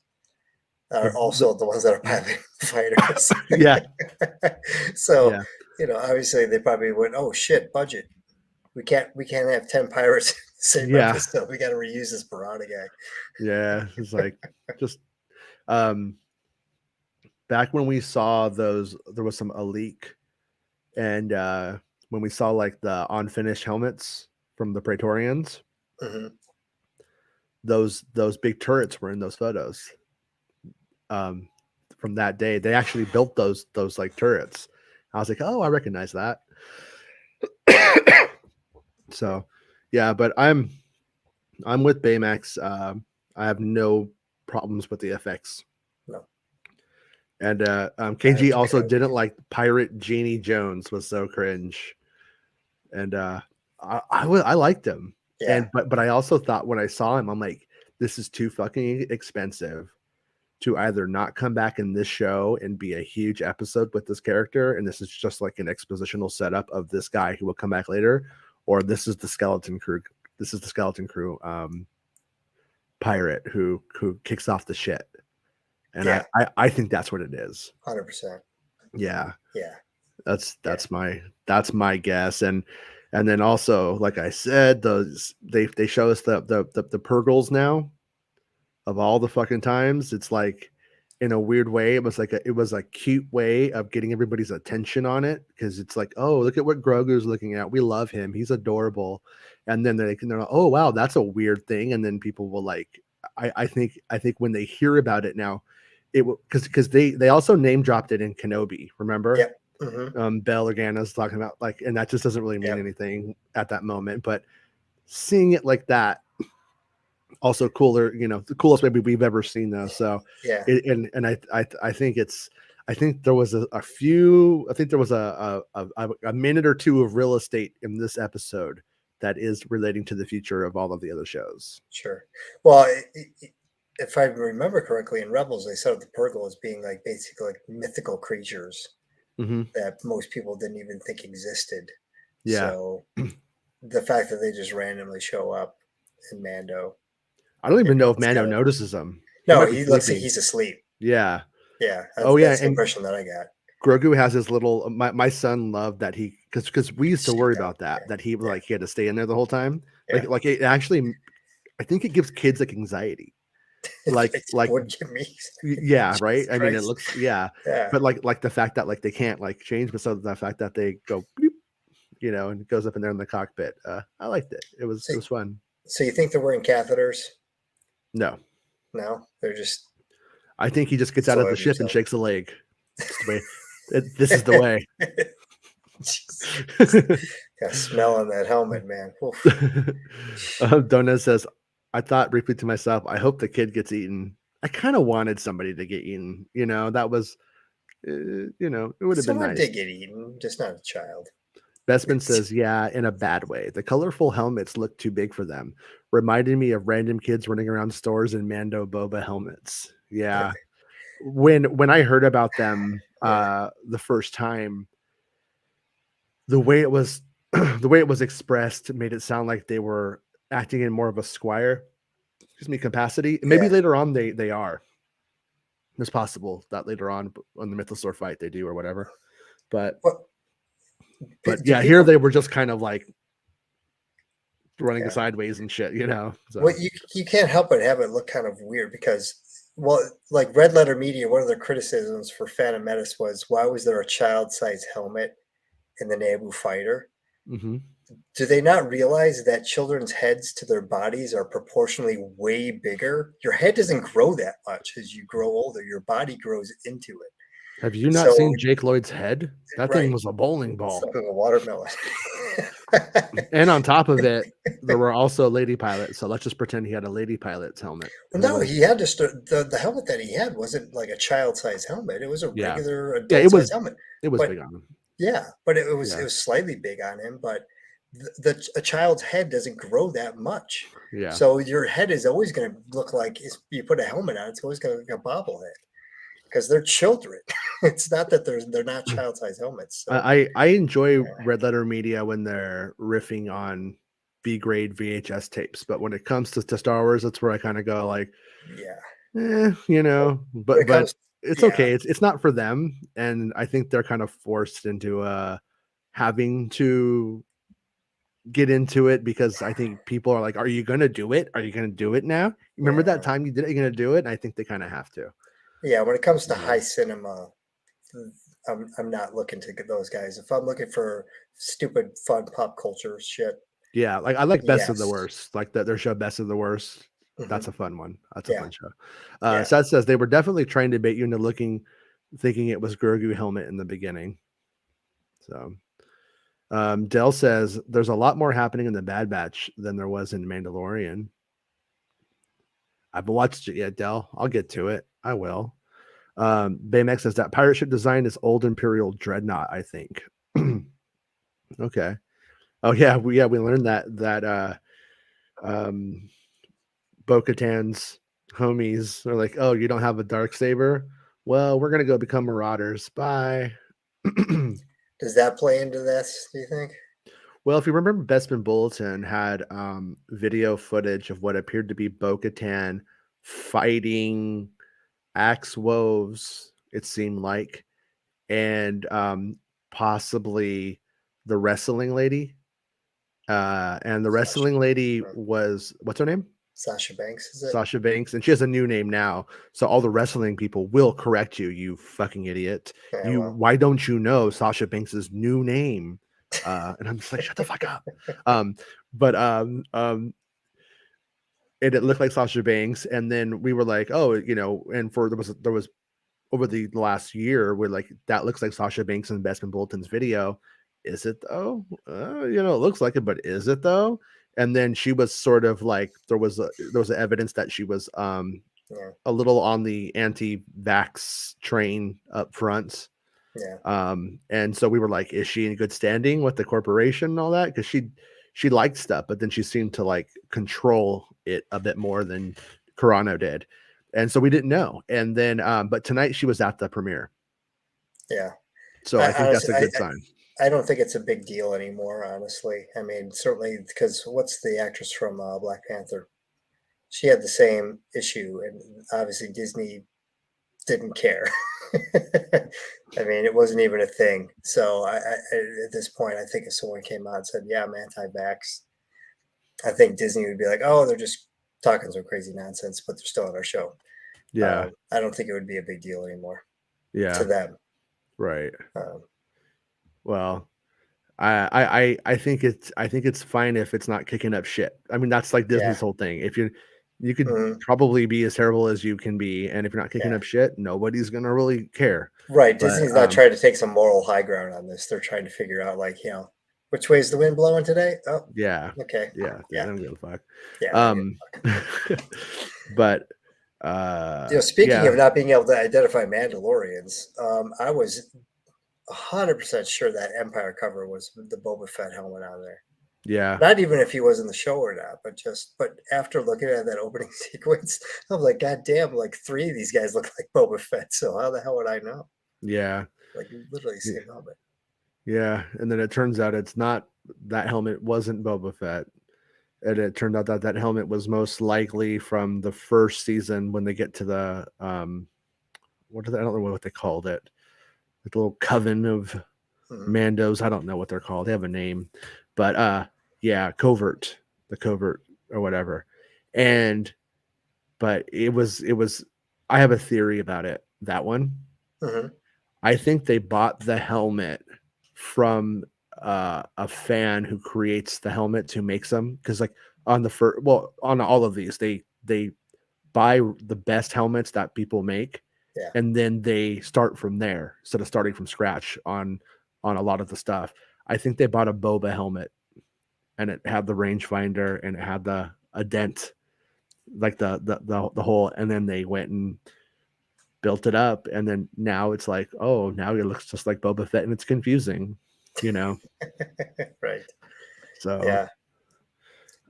are The also the ones that are piloting fighters? yeah, So, yeah, obviously they probably went, "Oh shit, budget. We can't have 10 pirates in the same yeah, episode. We got to reuse this piranha guy." yeah. It's like just um back when we saw those, there was a leak, and when we saw like the unfinished helmets from the Praetorians, Hmm. those big turrets were in those photos. Um, from that day, they actually built those like turrets. I was like, oh, I recognize that. So, yeah, but I'm with Baymax. I have no problems with the effects. No, And I KG also couldn't. didn't like Pirate Janie Jones was so cringe. And I liked him. Yeah, And but I also thought when I saw him, I'm like, this is too fucking expensive to either not come back in this show and be a huge episode with this character, and this is just like an expositional setup of this guy who will come back later, or this is the skeleton crew. This is the skeleton crew pirate who kicks off the shit. And yeah, I think that's what it is. 100%. Yeah. Yeah, That's yeah, that's my guess. And then also, like I said, those they show us the Purgles now of all the fucking times. It's like in a weird way, it was a cute way of getting everybody's attention on it, because it's like, oh, look at what Grogu's looking at. We love him. He's adorable. And then they're like, oh wow, that's a weird thing. And then people will like, I think when they hear about it now, it will, because they also name dropped it in Kenobi. Remember? yep, hmm, Bell Organa's talking about like, and that just doesn't really mean yep, anything at that moment. But seeing it like that, also cooler, the coolest maybe we've ever seen though. So, yeah, I think it's, I think there was a few, I think there was a minute or two of real estate in this episode that is relating to the future of all of the other shows. sure. Well, if I remember correctly, in Rebels, they set up the Purgle as being like basically like mythical creatures Hmm. that most people didn't even think existed. Yeah. So the fact that they just randomly show up in Mando, I don't even know if it's Mando kind of notices them. He no. might be He looks like sleeping. he's asleep. Yeah. Yeah, Oh yeah. that's the And impression that I got. Grogu has his little. My son loved that he, because we used to Sit worry down. about that Yeah, he like he had to stay in there the whole time. yeah, Like it actually, I think it gives kids like anxiety. yeah. It Like would give me. yeah, right. Jesus I mean, it Christ. looks, yeah, Yeah. but like the fact that like they can't like change, but so the fact that they go, bloop, and it goes up in there in the cockpit. I liked it. So, It was fun. so you think they're wearing catheters? No, No, they're just I think he just gets out of the soiling ship and themselves. shakes a leg. It's the way. This is the way. Jesus Christ. Got a smell on that helmet, man. Oof. Donut says, I thought briefly to myself, I hope the kid gets eaten. I kind of wanted somebody to get eaten. That was, it would have been Someone nice. did get eaten, just not a child. Bestman says, yeah, in a bad way. The colorful helmets look too big for them. Reminded me of random kids running around stores in Mando Boba helmets. Yeah. When I heard about them Yeah, the first time, the way it was the way it was expressed made it sound like they were acting in more of a squire, capacity. And maybe yeah. later on they are. It's possible that later on the Mythosaur fight they do or whatever. But What do yeah, here people? they were just kind of like running Yeah. sideways and shit, What So you can't help but have it look kind of weird because, well, like Red Letter Media, one of their criticisms for Phantom Menace was why was there a child-sized helmet in the Naboo fighter? mhm. Do they not realize that children's heads to their bodies are proportionally way bigger? Your head doesn't grow that much as you grow older. Your body grows into it. Have you not So, seen Jake Lloyd's head? That thing right, was a bowling it's ball. like a watermelon. And on top of it, there were also lady pilots. So let's just pretend he had a lady pilot's helmet. Well, Who no, was he had just the helmet that he had wasn't like a child-size helmet. It was a yeah. regular Yeah, adult-size helmet. it was But big on him. yeah, but it Yeah. was slightly big on him, but a child's head doesn't grow that much. Yeah. So your head is always going to look like if you put a helmet on, it's always going to look like a bobblehead because they're children. It's not that they're not child-size helmets. So I enjoy yeah, Red Letter Media when they're riffing on B grade VHS tapes, but when it comes to Star Wars, that's where I kind of go like, yeah. you know, When it but comes, it's yeah, okay. It's not for them, and I think they're kind of forced into having to get into it because I think people are like, "Are you gonna do it? Are you gonna do it now? Remember that yeah, time you did it? You're gonna do it?" And I think they kind of have to. yeah. When it comes to Yeah. high cinema, I'm not looking to get those guys. If I'm looking for stupid, fun pop culture shit, Yeah, like I like Best of the yes. Worst, like their show Best of the Worst. Hmm. That's a fun one. That's a Yeah, fun show. yeah. Seth says they were definitely trying to bait you into thinking it was Grogu helmet in the beginning. So Dell says there's a lot more happening in the Bad Batch than there was in Mandalorian. I haven't watched it yet, Dell. I'll get to it. I will. Baymax says that pirate ship design is old Imperial Dreadnought, I think. Okay. Oh yeah, we learned that um Bo-Katan's homies are like, "Oh, you don't have a dark saber? Well, we're gonna go become marauders. Bye." Does that play into this? Do you think? Well, if you remember, Bespin Bulletin had video footage of what appeared to be Bo-Katan fighting axe woves. It seemed like, and possibly the wrestling lady. And the Sasha, wrestling lady uh, was what's her name? Sasha Banks, is it? Sasha Banks, and she has a new name now. So all the wrestling people will correct you, you fucking idiot. Yeah, You well, why don't you know Sasha Banks's new name? And I'm just like, shut the fuck up. Um, but and it looked like Sasha Banks, and then we were like, oh, and for there was over the last year, we're like, that looks like Sasha Banks and Bespin Bolton's video. Is it though? It looks like it, but is it though? And then she was sort of like there was evidence that she was yeah, a little on the anti-vax train up front. yeah, And so we were like, is she in good standing with the corporation and all that? Because she liked stuff, but then she seemed to like control it a bit more than Carano did. And so we didn't know. And then but tonight she was at the premiere. yeah. So I I think that's honestly, a good sign. I don't think it's a big deal anymore. Honestly, I mean, certainly because what's the actress from Black Panther? She had the same issue, and obviously Disney didn't care. I mean, it wasn't even a thing. So at this point, I think if someone came out and said, "Yeah, I'm anti-vax," I think Disney would be like, "Oh, they're just talking some crazy nonsense, but they're still on our show." Yeah. I don't think it would be a big deal anymore to Yeah. them. Right. Um, Well, I think it's fine if it's not kicking up shit. I mean, that's like yeah, Disney's whole thing. If you could mhm, probably be as terrible as you can be, and if you're not kicking yeah, up shit, nobody's gonna really care. right. But Disney's not trying to take some moral high ground on this. They're trying to figure out, like, which way is the wind blowing today? Oh, yeah, okay, yeah, they yeah, don't give a fuck. yeah. They don't Um, but Speaking yeah, of not being able to identify Mandalorians, I was 100% sure that Empire cover was the Boba Fett helmet on there. yeah, Not even if he was in the show or not, but after looking at that opening sequence, I'm like, God damn, like three of these guys look like Boba Fett. So how the hell would I know? yeah, Like literally yeah, same helmet. yeah. And then it turns out it's not that helmet wasn't Boba Fett. And it turned out that that helmet was most likely from the first season when they get to the I don't know what they called it, the little coven of Hmm. Mandos. I don't know what they're called. They have a name, but yeah, the covert or whatever. And but it was. I have a theory about it. That one, Hmm. I think they bought the helmet from a fan who creates the helmets, who makes them. Because like on the first, well, on all of these, they buy the best helmets that people make, Yeah. and then they start from there instead of starting from scratch on a lot of the stuff. I think they bought a Boba helmet. and it had the rangefinder and it had a dent, like the hole, and then they went and built it up, and then now it's like, oh, now it looks just like Boba Fett, and it's confusing, you know. Right. So, Yeah.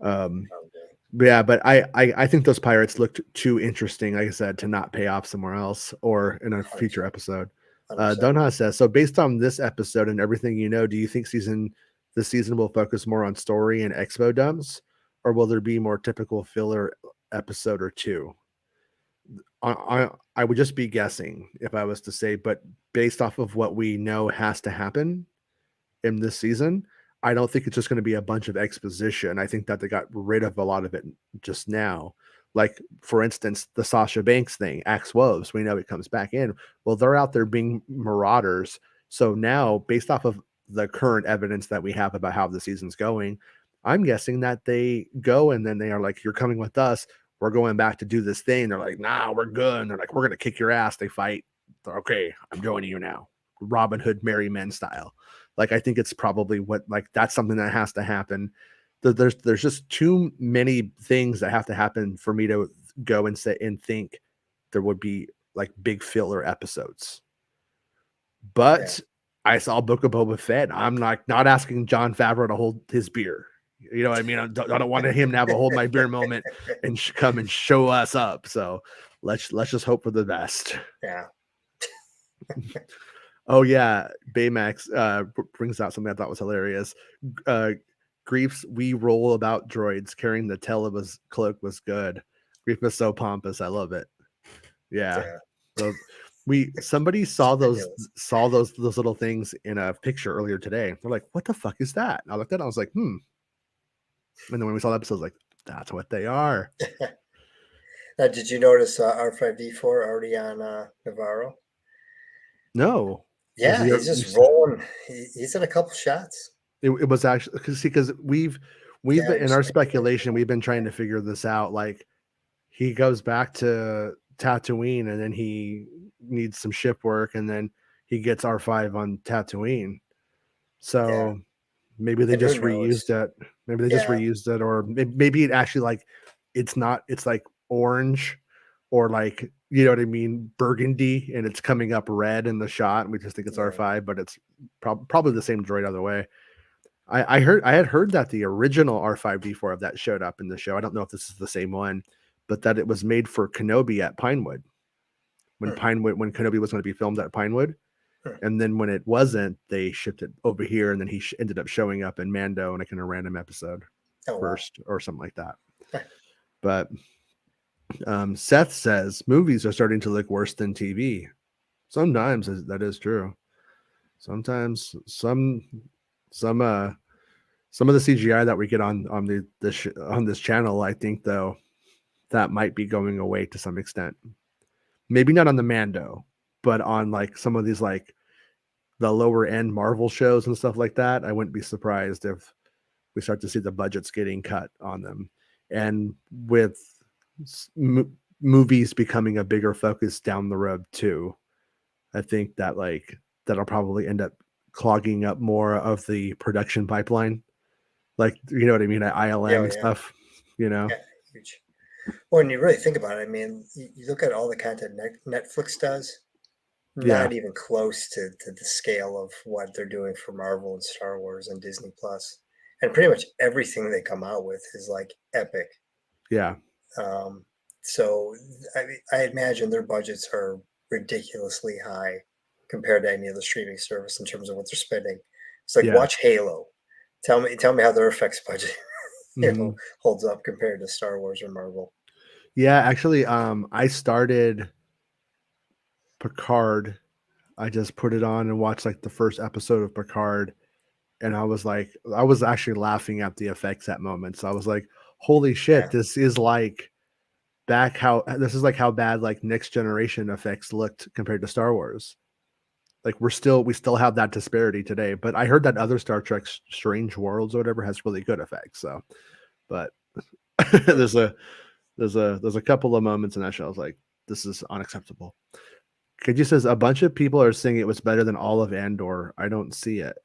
um, Okay. but yeah, but I think those pirates looked too interesting, like I said, to not pay off somewhere else or in a future 100%. episode. 100%. Donha says, so based on this episode and everything you know, do you think the season will focus more on story and expo dumps, or will there be more typical filler episode or two? I would just be guessing if I was to say, but based off of what we know has to happen in this season, I don't think it's just going to be a bunch of exposition. I think that they got rid of a lot of it just now. Like, for instance, the Sasha Banks thing, Axe Woves, we know it comes back in. Well, they're out there being marauders. So now, based off of the current evidence that we have about how the season's going, I'm guessing that they go and then they are like, you're coming with us. We're going back to do this thing. They're like, nah, we're good. And they're like, we're going to kick your ass. They fight. They're, okay, I'm joining you now. Robin Hood, Merry Men style. Like, I think it's probably what, like, that's something that has to happen. There's just too many things that have to happen for me to go and say and think there would be like big filler episodes. Yeah. But I saw Book of Boba Fett. I'm not asking John Favreau to hold his beer. You know what I mean? I don't want him to have a hold my beer moment and come and show us up. So let's just hope for the best. Yeah. Oh yeah, Baymax brings out something I thought was hilarious. Uh, Grief's "We roll about droids carrying the tail of his cloak" was good. Grief is so pompous. I love it. Yeah, Yeah. those somebody It's ridiculous. saw those little things in a picture earlier today. They're like, "What the fuck is that?" And I looked at it. I was like, "Hmm." And then when we saw the episode, I was like, "That's what they are." Now, did you notice R5D4 already on Nevarro? No, is Yeah, he? he's just rolling. He's in a couple shots. It was actually because we've Yeah, been we're in our speculating. speculation. We've been trying to figure this out. Like, he goes back to Tatooine and then he needs some ship work and then he gets R5 on Tatooine. Yeah, So maybe they and who just reused knows? it. Maybe they just Yeah, reused it, or maybe it actually like it's not. It's like orange, or like, you know what I mean, burgundy, and it's coming up red in the shot, and we just think it's yeah. R5, but it's probably the same droid either way. I had heard that the original R5D4 of that showed up in the show. I don't know if this is the same one, but that it was made for Kenobi at Pinewood Hmm, when Kenobi was going to be filmed at Pinewood, hmm. and then when it wasn't, they shipped it over here, and then he ended up showing up in Mando in a kind of random episode Oh wow. first or something like that. But Seth says movies are starting to look worse than TV. Sometimes that is true. Sometimes some some of the CGI that we get on on this channel, I think though that might be going away to some extent. Maybe not on the Mando, but on like some of these like the lower end Marvel shows and stuff like that. I wouldn't be surprised if we start to see the budgets getting cut on them. And with movies becoming a bigger focus down the road too, I think that like that'll probably end up clogging up more of the production pipeline. Like, you know what I mean, at Yeah, ILM oh, and yeah, stuff, you know. yeah. Huge. Well, when you really think about it, I mean, you look at all the content Netflix does. Yeah, Not even close to the scale of what they're doing for Marvel and Star Wars and Disney Plus. And pretty much everything they come out with is like epic. yeah, Um, so I imagine their budgets are ridiculously high compared to any other streaming service in terms of what they're spending. It's like yeah. watch Halo. Tell me how their effects budget Mhm. holds up compared to Star Wars or Marvel. Yeah, actually, I started Picard. I just put it on and watched like the first episode of Picard, and I was actually laughing at the effects at moments. I was like, "Holy shit, Yeah, this is like this is like how bad like next generation effects looked compared to Star Wars." Like we still have that disparity today. But I heard that other Star Trek Strange Worlds or whatever has really good effects. So, but hmm, there's a there's a couple of moments in that show I was like, this is unacceptable. Kiji says a bunch of people are saying it was better than all of Andor. I don't see it.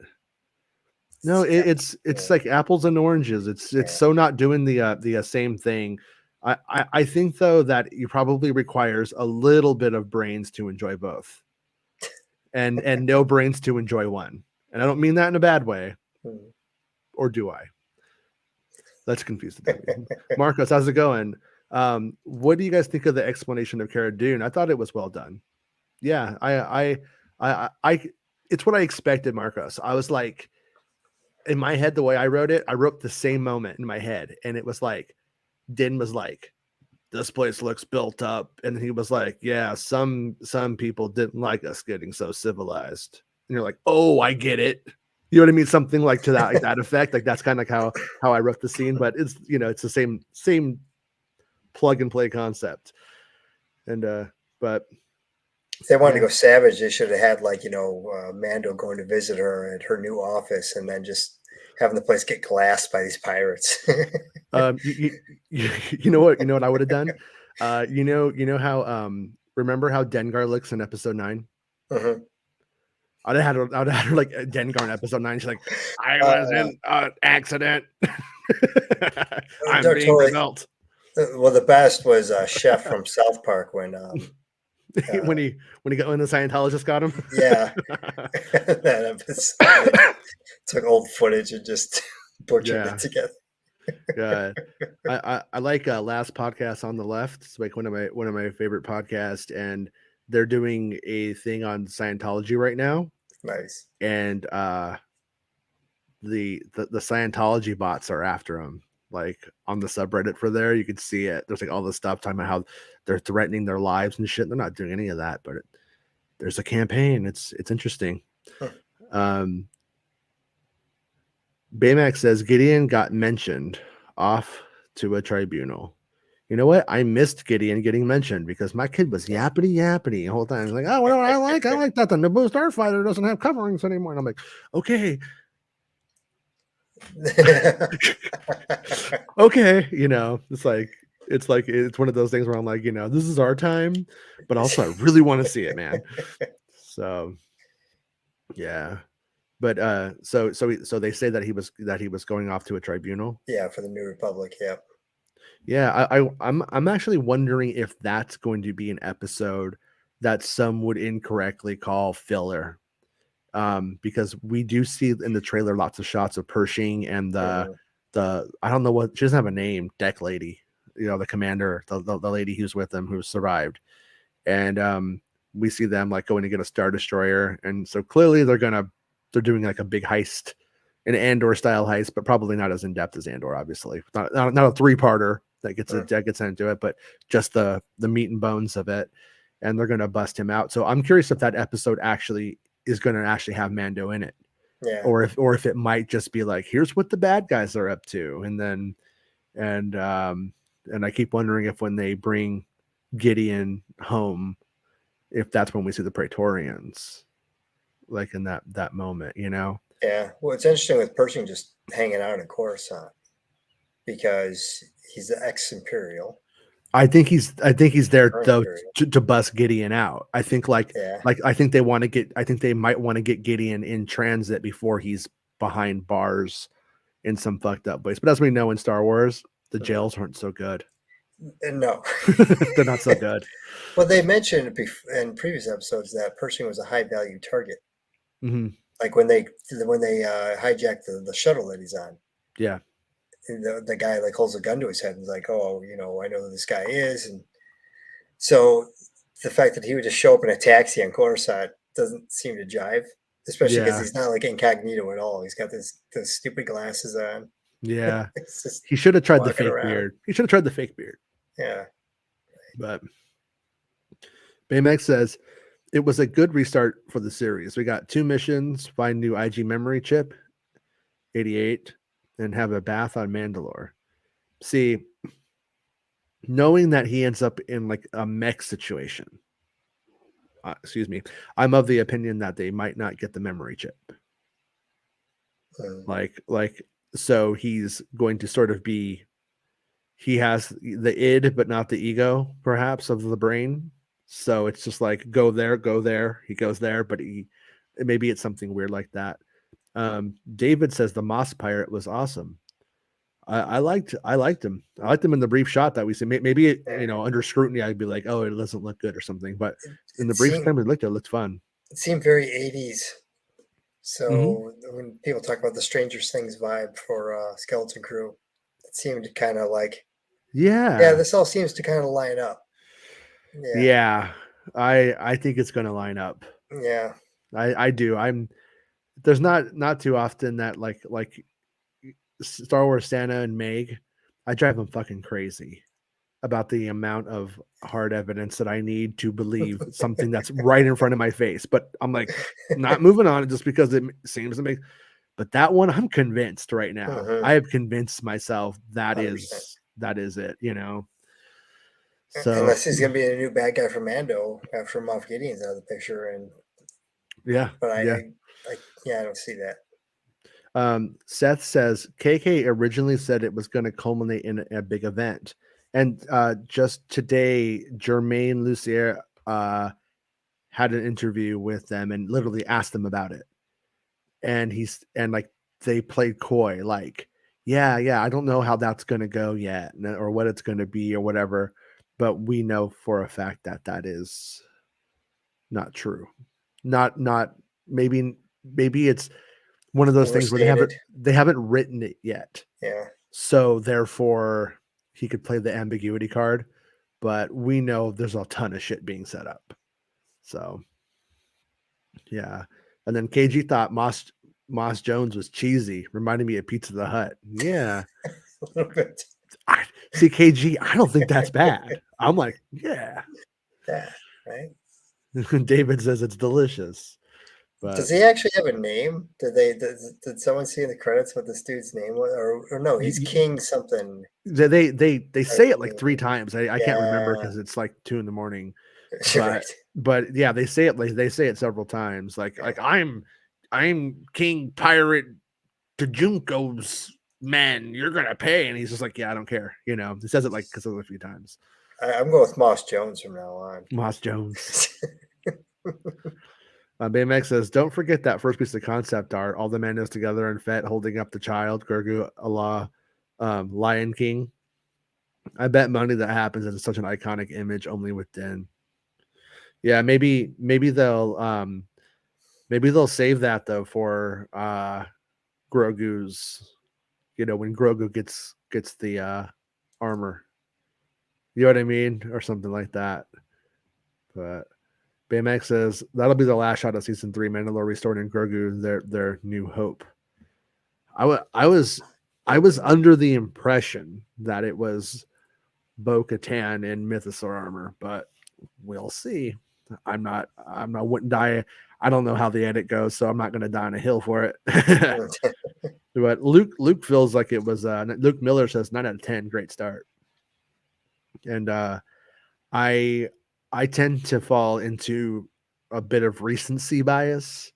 No, Yeah, it's like apples and oranges. It's yeah. so not doing the same thing. I think though that it probably requires a little bit of brains to enjoy both, and no brains to enjoy one. And I don't mean that in a bad way, Mm. or do I? Let's confuse the dummy. Marcos, how's it going? What do you guys think of the explanation of Cara Dune? I thought it was well done. Yeah, I it's what I expected, Marcos. I was like, in my head, the way I wrote it, I wrote the same moment in my head, and it was like, Din was like, "This place looks built up," and he was like, "Yeah, some people didn't like us getting so civilized," and you're like, "Oh, I get it." You know what I mean? Something like to that, like that effect. Like that's kind of like how I wrote the scene, but it's it's the same plug and play concept. And but If they wanted to yeah, go savage, they should have had like Mando going to visit her at her new office, and then just having the place get glassed by these pirates. you know what I would have done. You know how remember how Dengar looks in episode 9? Mhm. I'd have had her like Dengar in episode 9. She's like, I was Uh, in an accident. I'm they're being totally. rebuilt. Well, the best was Chef from South Park when uh, when he got when the Scientologist got him. yeah, that episode they just took old footage and just butchered it Yeah. together. Uh, I like Last Podcast on the Left. It's like one of my favorite podcasts, and they're doing a thing on Scientology right now. Nice. And the Scientology bots are after him. Like on the subreddit for there, you could see it. There's like all this stuff talking about how they're threatening their lives and shit. They're not doing any of that, but there's a campaign. It's interesting. Huh. Um, Baymax says Gideon got mentioned off to a tribunal. You know what? I missed Gideon getting mentioned because my kid was yappity yappity the whole time. He's like, oh, what do I like? I like that the Naboo Starfighter doesn't have coverings anymore. And I'm like, okay, okay, it's one of those things where I'm like, this is our time, but also I really want to see it, man. So yeah, but so they say that he was going off to a tribunal. Yeah, for the New Republic. Yeah. Yeah, I'm actually wondering if that's going to be an episode that some would incorrectly call filler. Because we do see in the trailer lots of shots of Pershing and Mhm. the I don't know what, she doesn't have a name, deck lady, the commander, the lady who's with them who survived. And we see them like going to get a Star Destroyer, and so clearly they're doing like a big heist, an Andor style heist, but probably not as in depth as Andor, obviously. Not a three-parter that gets into it, but just the meat and bones of it. And they're gonna bust him out. So I'm curious if that episode actually is gonna actually have Mando in it. Yeah. Or if it might just be like, here's what the bad guys are up to. And and I keep wondering if when they bring Gideon home, if that's when we see the Praetorians, like in that moment, Yeah. Well, it's interesting with Pershing just hanging out in Coruscant because he's the ex-Imperial, I think he's there current though Imperial. to bust Gideon out. I think Yeah. I think they might want to get Gideon in transit before he's behind bars in some fucked up place. But as we know in Star Wars, the Mhm. jails aren't so good. No. They're not so good. Well, they mentioned in previous episodes that Pershing was a high value target. Hmm. Like when they hijacked the shuttle that he's on, Yeah. and the guy like holds a gun to his head and is like, "Oh, I know who this guy is." And so the fact that he would just show up in a taxi on Coruscant doesn't seem to jive, especially because Yeah. he's not like incognito at all. He's got those stupid glasses on. Yeah. It's just He should have tried the walking fake around. beard. He should have tried the fake beard. Yeah. But Baymax says it was a good restart for the series. We got 2 missions, find new IG memory chip, 88, and have a bath on Mandalore. See, knowing that he ends up in like a mech situation, excuse me, I'm of the opinion that they might not get the memory chip. Mm. Like so he's going to sort of be, he has the id but not the ego perhaps of the brain. So it's just like go there. He goes there, but maybe it's something weird like that. David says the Moss Pirate was awesome. I liked him. I liked him in the brief shot that we see. Maybe under scrutiny, I'd be like, oh, it doesn't look good or something. But in the It brief seemed time we looked at it, looked fun. it seemed very 80s. Mm-hmm. So when people talk about the Stranger Things vibe for Skeleton Crew, it seemed kind of like, yeah, Yeah, this all seems to kind of line up. Yeah, yeah. I think it's going to line up. yeah. I do. There's not too often that like Star Wars Santa and Meg, I drive them fucking crazy about the amount of hard evidence that I need to believe something that's right in front of my face. But I'm like not moving on just because it seems to make. But that one, I'm convinced right now. I have convinced myself that 100%. is it. So Unless he's gonna be a new bad guy for Mando after Moff Gideon's out of the picture, and yeah, but yeah. yeah, I don't see that. Seth says KK originally said it was going to culminate in a big event, and just today, Jermaine Lucier had an interview with them and literally asked them about it, and like they played coy, like yeah, I don't know how that's going to go yet, or what it's going to be or whatever, but we know for a fact that that is not true. Not maybe it's one of those things where Overstated. they haven't written it yet. Yeah. So therefore he could play the ambiguity card, but we know there's a ton of shit being set up. So yeah. And then KG thought Moss Jones was cheesy, reminding me of Pizza the Hut. Yeah. A little bit. See KG, I don't think that's bad. I'm like, yeah. Yeah. Right. David says it's delicious. But Does he actually have a name? Did someone see in the credits what this dude's name was? Or no, he's King something. they say it like 3 times. I can't remember Yeah. because it's like 2 a.m. You're right. But yeah, they say it several times. Like Yeah. I'm King Pirate Tajunko's man. You're gonna pay, and he's just like, yeah, I don't care. He says it like a few times. I'm going with Moss Jones from now on. Moss Jones. BMX says, don't forget that first piece of concept art. All the Mandos together and Fett holding up the child, Grogu, Allah, Lion King. I bet money that happens is such an iconic image, only with Din. Yeah, maybe they'll save that though for Grogu's, when Grogu gets the armor. You know what I mean? Or something like that. But Baymax says that'll be the last shot of season 3, Mandalore restored and Grogu their new hope. I was under the impression that it was Bo-Katan in Mythosaur armor, but we'll see. I wouldn't die. I don't know how the edit goes, so I'm not going to die on a hill for it. But Luke feels like it was. Luke Miller says 9 out of 10, great start. And I tend to fall into a bit of recency bias.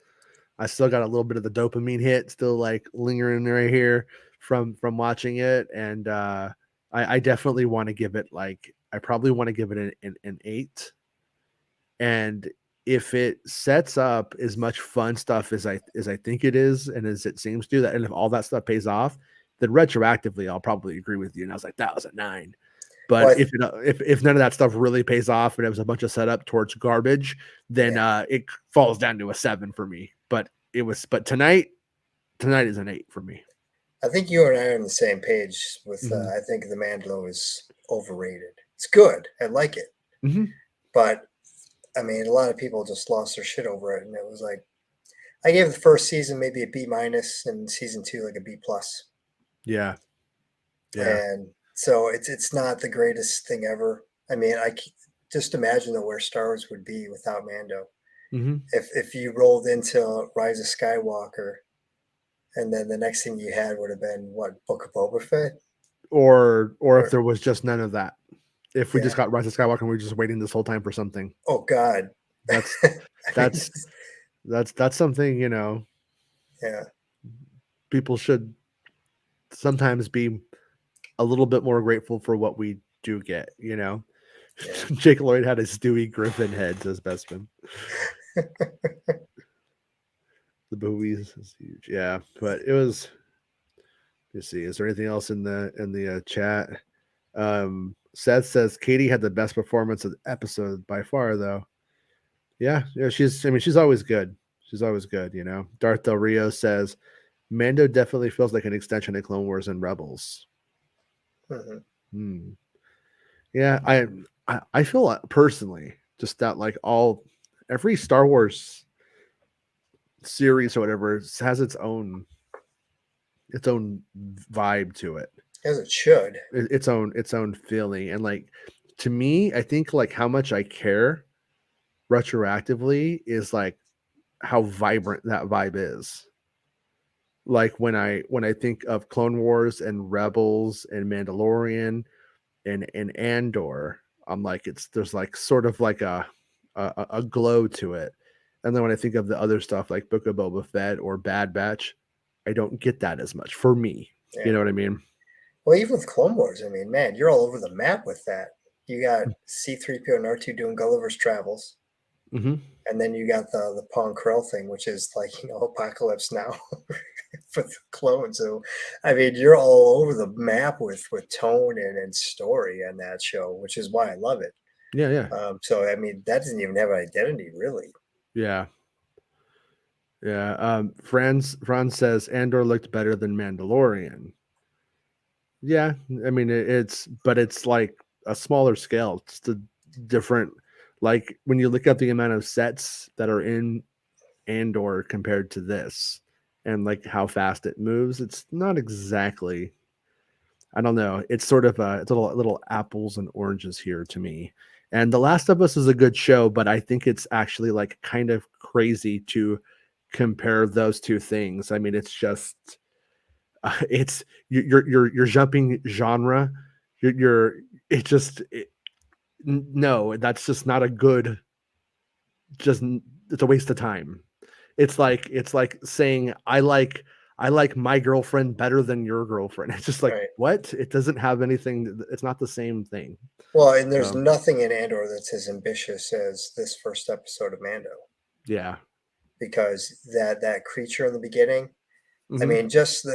I still got a little bit of the dopamine hit still like lingering right here from watching it, and I definitely want to give it I probably want to give it an 8. And if it sets up as much fun stuff as I think it is, and as it seems to, that, and if all that stuff pays off, then retroactively I'll probably agree with you. And I was like, that was a 9. But Well, if none of that stuff really pays off and it was a bunch of setup towards garbage, then it falls down to a 7 for me. But tonight is an 8 for me. I think you and I are on the same page with. Mm-hmm. I think the Mandalo is overrated. It's good. I like it, but I mean, a lot of people just lost their shit over it, and it was like I gave the first season maybe a B minus, and season 2 like a B plus. Yeah. And so it's not the greatest thing ever. I mean, I just imagine where Star Wars would be without Mando. If you rolled into Rise of Skywalker, and then the next thing you had would have been what, Book of Boba Fett, or if there was just none of that. If we just yeah. got Rise of Skywalker and we were just waiting this whole time for something. Oh God. That's I mean, that's something, yeah. people should sometimes be a little bit more grateful for what we do get, Yeah. Jake Lloyd had a Stewie Griffin head, says Bestman. The buoys is huge. Yeah, but it was. Let's see. Is there anything else in the chat? Seth says Katie had the best performance of the episode by far, though. Yeah, yeah. She's. I mean, she's always good. She's always good. You know. Darth Del Rio says Mando definitely feels like an extension of Clone Wars and Rebels. Mm-hmm. Hmm. Yeah, I feel personally just that like every Star Wars series or whatever has its own vibe to it, As it should. its own feeling, and like to me, I think like how much I care retroactively is like how vibrant that vibe is. Like when I think of Clone Wars and Rebels and Mandalorian and Andor, I'm like there's like sort of like a glow to it. And then when I think of the other stuff like Book of Boba Fett or Bad Batch, I don't get that as much for me. You Yeah. know what I mean? Well, even with Clone Wars, I mean, man, you're all over the map with that. You got C-3PO and R2 doing Gulliver's Travels. Mm-hmm. And then you got the Pong Krell thing, which is like, Apocalypse Now for the clones. So, I mean, you're all over the map with tone and story on that show, which is why I love it. Yeah, yeah, So, I mean, that doesn't even have an identity, really. yeah, yeah. Franz says Andor looked better than Mandalorian. Yeah, I mean but it's like a smaller scale. It's the different. Like when you look at the amount of sets that are in Andor compared to this, and like how fast it moves, it's not exactly. I don't know. It's sort of it's little apples and oranges here to me. And The Last of Us is a good show, but I think it's actually like kind of crazy to compare those two things. I mean, it's just it's you're jumping genre. You're it just no, that's just not a good. Just it's a waste of time. It's like saying I like my girlfriend better than your girlfriend. It's just like Right. what? It doesn't have anything. It's not the same thing. Well, and there's So nothing in Andor that's as ambitious as this first episode of Mando, yeah. because that creature in the beginning, I Hmm. mean, just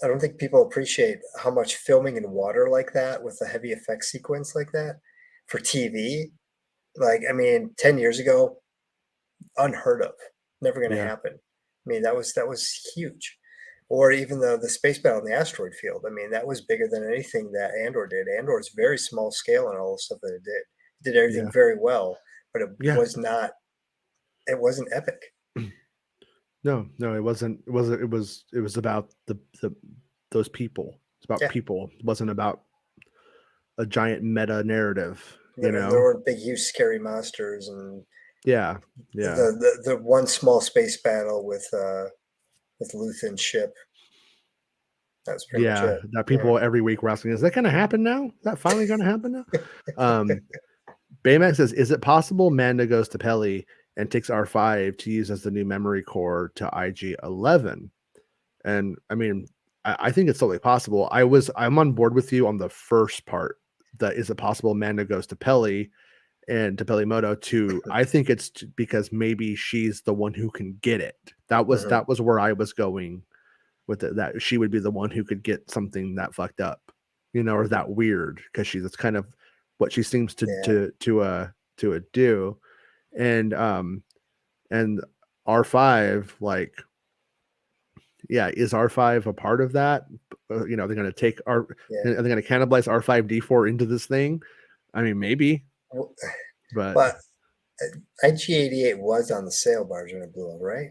I don't think people appreciate how much filming in water like that with a heavy effects sequence like that for TV. Like, I mean, 10 years ago, unheard of, never going to Yeah. happen. I mean, that was huge. Or even the space battle in the asteroid field. I mean, that was bigger than anything that Andor did. Andor is very small scale in all the stuff that it did. It did everything Yeah. very well, but it Yeah. was not. It wasn't epic. No, no, it wasn't. It was about the those people. It's about Yeah, people. It wasn't about a giant meta narrative. there weren't big, huge, scary monsters, and Yeah. Yeah. the one small space battle with Luthen's ship. That was pretty much Yeah, it. that Yeah. people every week were asking, "Is that going to happen now? Is that finally going to happen now?" Um, Baymax says, "Is it possible Manda goes to Peli and takes R5 to use as the new memory core to IG-11?" And I mean, I think it's totally possible. I'm on board with you on the first part. That is it possible Manda goes to Peli and to Pelimoto to I think it's because maybe she's the one who can get it. That was Mhm. that was where I was going with it, that she would be the one who could get something that fucked up, or that weird, because that's kind of what she seems to Yeah, do. And R5, like, yeah, is R5 a part of that? They're going to take are yeah. they going to cannibalize R5D4 into this thing? I mean, maybe, W- but But IG-88 was on the sail barge when it blew up, right?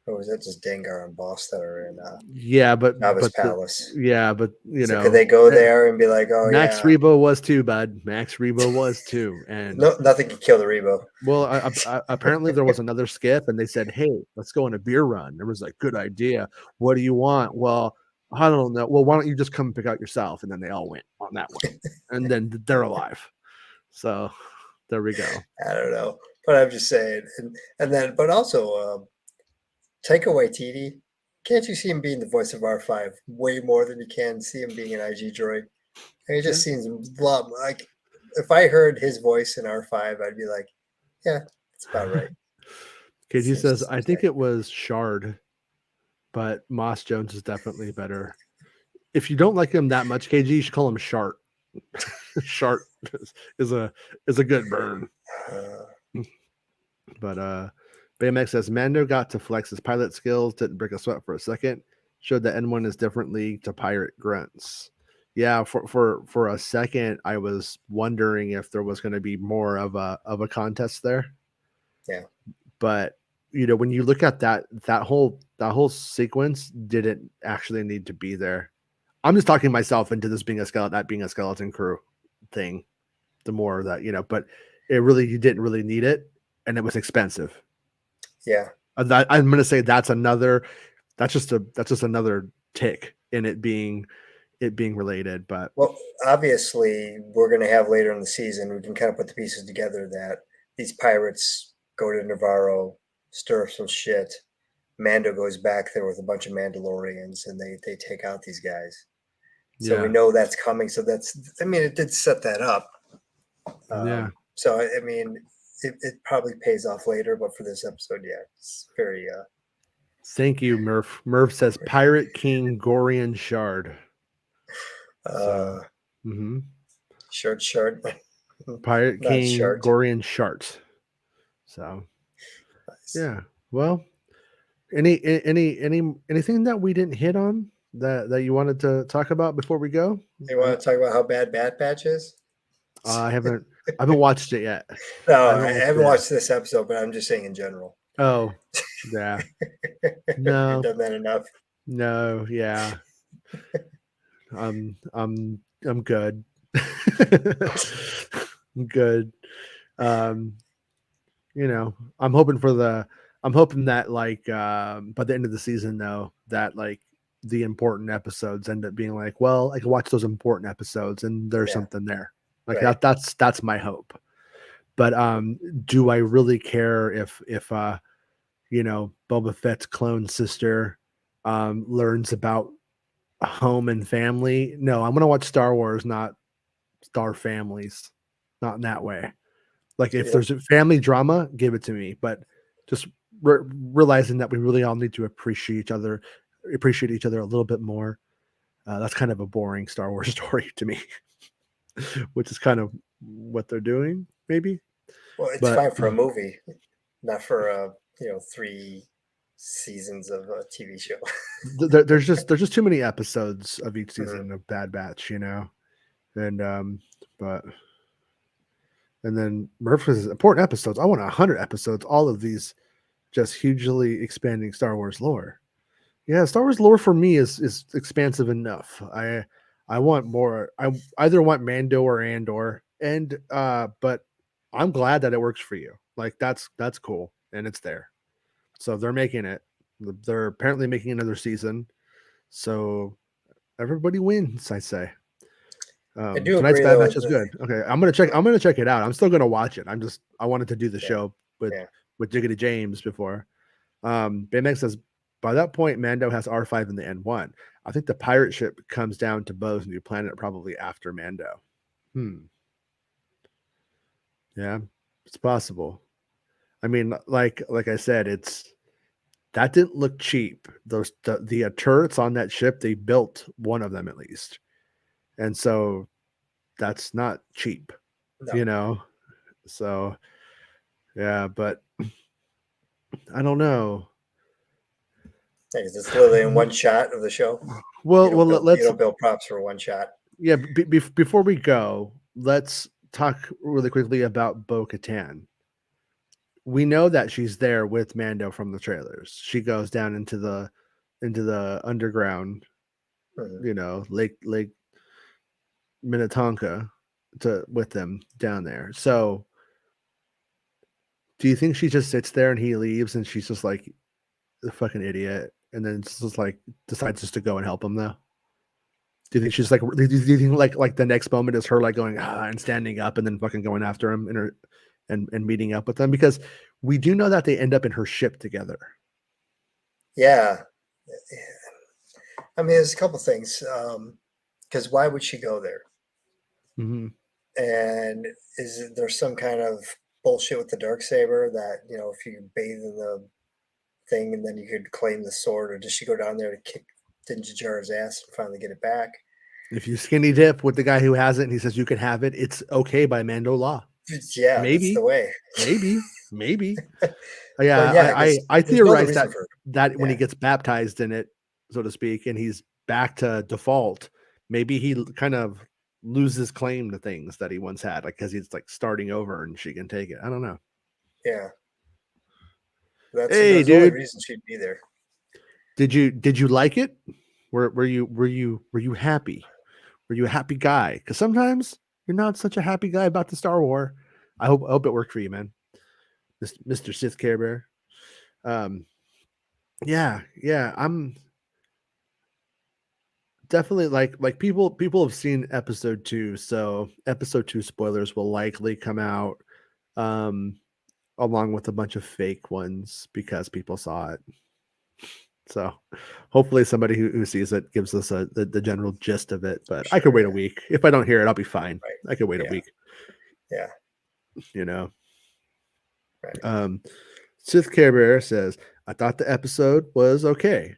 Or was that just Dengar and Boss that are in yeah, but Jabba's but the palace? yeah, but So could they go eh, there and be like, "Oh Max yeah, Rebo was too, bud. Max Rebo was too, and no, nothing could kill the Rebo." well, apparently there was another skip, and they said, "Hey, let's go on a beer run." There was like, "Good idea. What do you want?" Well, I don't know. Well, why don't you just come pick out yourself? And then they all went on that one, and then they're alive. So there we go. I don't know, but I'm just saying, and then, but also, Taika Waititi. Can't you see him being the voice of R5 way more than you can see him being an IG droid? And it Yeah, just seems a lot like, if I heard his voice in R5, I'd be like, yeah, it's about right. KG says, Seems I think it was Shard, but Moss Jones is definitely better. If you don't like him that much, KG, you should call him Shart. Shart is a good burn. uh, But BMX says Mando got to flex his pilot skills, didn't break a sweat for a second, showed that N1 is different league to pirate grunts. Yeah, for a second, I was wondering if there was going to be more of a contest there. yeah. But when you look at that whole sequence, didn't actually need to be there. I'm just talking myself into this being a skeleton, that being a skeleton crew thing. The more that but you didn't really need it, and it was expensive. Yeah. I'm going to say that's just another tick in it being related. But Well, obviously, we're going to have later in the season, we can kind of put the pieces together that these pirates go to Nevarro, stir up some shit. Mando goes back there with a bunch of Mandalorians, and they take out these guys. So we yeah, know that's coming. So it did set that up. yeah. So I mean, it probably pays off later, but for this episode, yeah, it's very Thank you, Murph. Murph says Pirate King Gorian Shard. So, mm-hmm. short, Pirate not King short. Gorian Shart. So, Nice. yeah. Well, anything that we didn't hit on that you wanted to talk about before we go? You want to talk about how bad Bad Batch is? I haven't watched it yet. No, I I haven't watched haven't it yet. watched this episode, but I'm just saying in general. Oh, yeah. You've No, done that enough. no, yeah. I'm good. I'm good. Um, I'm hoping that like by the end of the season though, that like the important episodes end up being like, well, I can watch those important episodes and there's Yeah, something there. Like right. that's my hope. But do I really care if Boba Fett's clone sister learns about home and family? No, I'm gonna watch Star Wars, not Star Families, not in that way. Like if Yeah. there's a family drama, give it to me. But just realizing that we really all need to appreciate each other a little bit more. That's kind of a boring Star Wars story to me, which is kind of what they're doing, maybe. Well, it's But fine for a movie, not for 3 seasons of a TV show. there's just too many episodes of each Mhm. season of Bad Batch, and but and then Murphy's important episodes. I want 100 episodes. All of these just hugely expanding Star Wars lore. Yeah, Star Wars lore for me is expansive enough. I want more. I either want Mando or Andor, and but I'm glad that it works for you. Like that's cool, and it's there. So they're making it. They're apparently making another season. So everybody wins, I say. I do Tonight's agree, Bad though. Batch is good. Okay, I'm gonna check it out. I'm still gonna watch it. I wanted to do the Yeah, show with yeah. Jiggity James before. Baymax says by that point Mando has R5 in the N1. I think the pirate ship comes down to Bo's new planet probably after Mando. Yeah, it's possible. I mean, like I said, that didn't look cheap. The turrets on that ship, they built one of them at least, and so that's not cheap, No, you know. So yeah, but I don't know. it's literally in one shot of the show. Well, You let's don't build props for one shot. yeah. Before we go, let's talk really quickly about Bo Katan. We know that she's there with Mando from the trailers. She goes down into the underground, Mhm. Lake Minnetonka to with them down there. So, do you think she just sits there and he leaves and she's just like a fucking idiot, and then just like decides just to go and help him though? Do you think she's like? Do you think like the next moment is her like going and standing up and then fucking going after him and meeting up with them? Because we do know that they end up in her ship together. Yeah. I mean, there's a couple things. Because why would she go there? Mm-hmm. And there some kind of bullshit with the Darksaber that, you know, if you bathe in the thing and then you could claim the sword, or does she go down there to kick Din Djarin's ass and finally get it back? If you skinny dip with the guy who has it and he says you can have it, it's okay by Mando law. Yeah, that's the Maybe, way. maybe. But Yeah, yeah, because I there's no other theorize reason for it. that when he Yeah, gets baptized in it, so to speak, and he's back to default, maybe he kind of loses claim to things that he once had, like because he's like starting over and she can take it. I don't know. yeah. That's Hey, there's the only dude, reason she'd be there. did you like it? Were you happy? Were you a happy guy? Because sometimes you're not such a happy guy about the Star War. I hope it worked for you, man, Mr. Sith Care Bear. Um, yeah, I'm definitely like people have seen episode 2, so episode 2 spoilers will likely come out um along with a bunch of fake ones because people saw it. So hopefully somebody who sees it gives us the general gist of it, but I could Sure, wait a yeah, week. If I don't hear it, I'll be fine. right. I could wait a Yeah, week, yeah, you know. right. Um Sith Care Bear says, I thought the episode was okay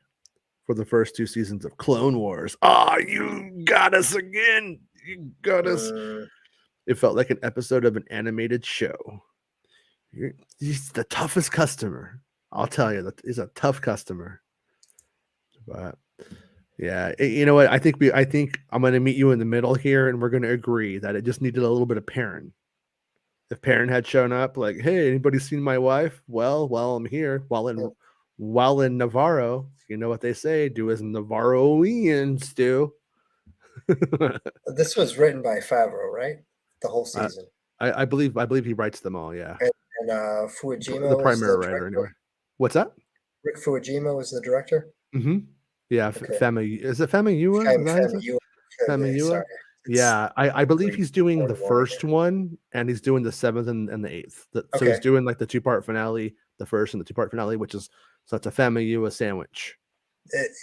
for the first 2 seasons of Clone Wars. Ah, you got us again. You got us. Mm, It felt like an episode of an animated show. He's the toughest customer. I'll tell you that he's a tough customer. But yeah, you know what? I think I'm gonna meet you in the middle here, and we're gonna agree that it just needed a little bit of Perrin. If Perrin had shown up, like, hey, anybody seen my wife? Well, I'm here. yeah. While in Nevarro, you know what they say: do as Nevarroians do. This was written by Favreau, right? The whole I, season. I believe he writes them all. Yeah, And the Fuajima was primary the writer director. anyway. What's that? Rick Fuajima was the director. Mm-hmm. Yeah, Okay. Is it Famuyua? Is that how you say? Famu. Famuyua? Sorry, it's Yeah, I believe three, he's doing 4 in the the morning first one, and he's doing the 7th and the 8th. So here. he's Okay. doing like the 2-part finale, the first and the 2-part finale, which is so it's a Famuyua sandwich.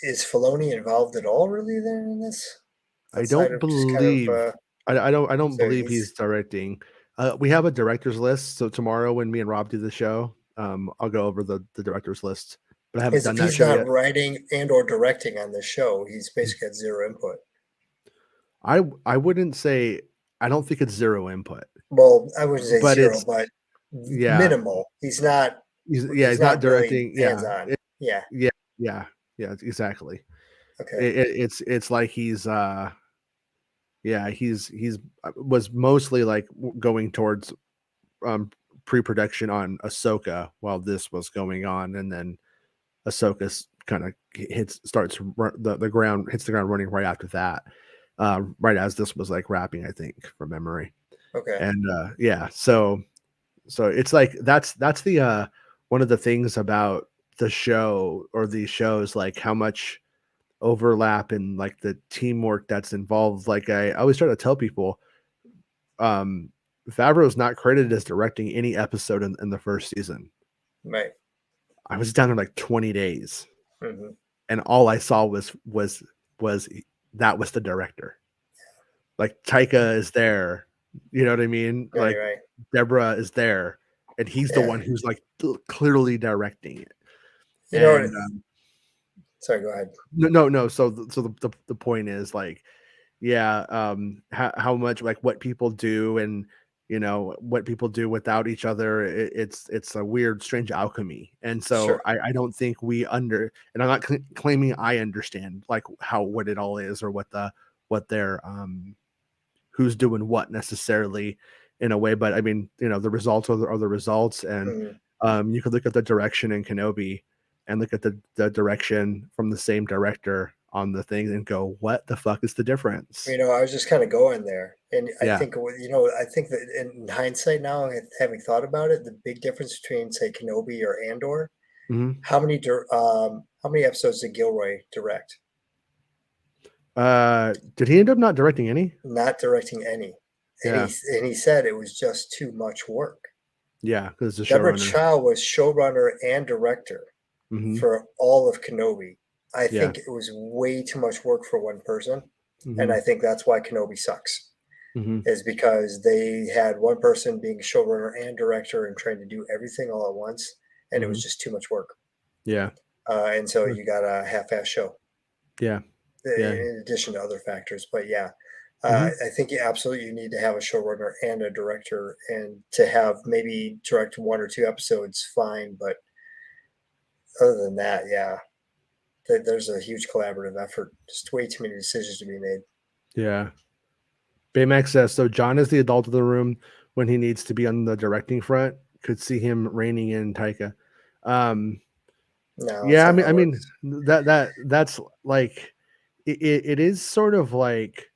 Is Filoni involved at all really there in this? I Outside don't of just kind of believe I don't so believe he's he's directing. We have a directors list, so tomorrow when me and Rob do the show, I'll go over the directors list, but I haven't is done if that he's show not yet. writing and or directing on this show, he's basically had zero input. I wouldn't say I don't think it's zero input, Well, I wouldn't say but zero, it's but yeah, minimal. He's he's not not really directing. hands Yeah, on. Yeah. yeah, yeah, exactly. Okay. It's like he's yeah, he's was mostly like going towards um pre-production on Ahsoka while this was going on, and then Ahsoka kind of the ground hits the ground running right after that, right as this was like wrapping, I think, from memory. Okay. And yeah, so it's like that's the one of the things about the show or these shows, like how much overlap and like the teamwork that's involved. Like I always try to tell people, um Favreau's not credited as directing any episode in the first season. Right. I was down there like 20 days Hmm. and all I saw was that was the director. Like Taika is there, you know what I mean? Right. Like Right. Deborah is there, and he's the Yeah. one who's like clearly directing it. You know what? And Sorry. Go ahead. no. So the point is like, yeah, how much like what people do and what people do without each other. It's a weird, strange alchemy, and so Sure. I don't think and I'm not claiming I understand like how what it all is or what their who's doing what necessarily in a way, but I mean, the results are the results, and Mhm. you could look at the direction in Kenobi and look at the direction from the same director on the thing and go, what the fuck is the difference? You know, I was just kind of going there, and I Yeah. think I think that in hindsight now, having thought about it, the big difference between say Kenobi or Andor, Hmm. how many episodes did Gilroy direct? Did he end up not directing any? Not directing any, and Yeah, he said it was just too much work. yeah, because the Deborah showrunner. Chow was showrunner and director Hmm. for all of Kenobi. I Yeah. think it was way too much work for one person, and Hmm. I think that's why Kenobi sucks. Hmm. is because they had one person being showrunner and director and trying to do everything all at once, and it Hmm. was just too much work. Yeah. And so Uh, you got a half-ass show, Yeah. Yeah. in addition to other factors. But yeah, Hmm. I think you absolutely need to have a showrunner and a director, and to have maybe direct one or two episodes, fine. But other than that, yeah, there's a huge collaborative effort. Just way too many decisions to be made. Yeah. Baymax says so. John is the adult of the room when he needs to be on the directing front. Could see him reining in Taika. Um, No, that's yeah, not how I it mean works. that's like it is sort of like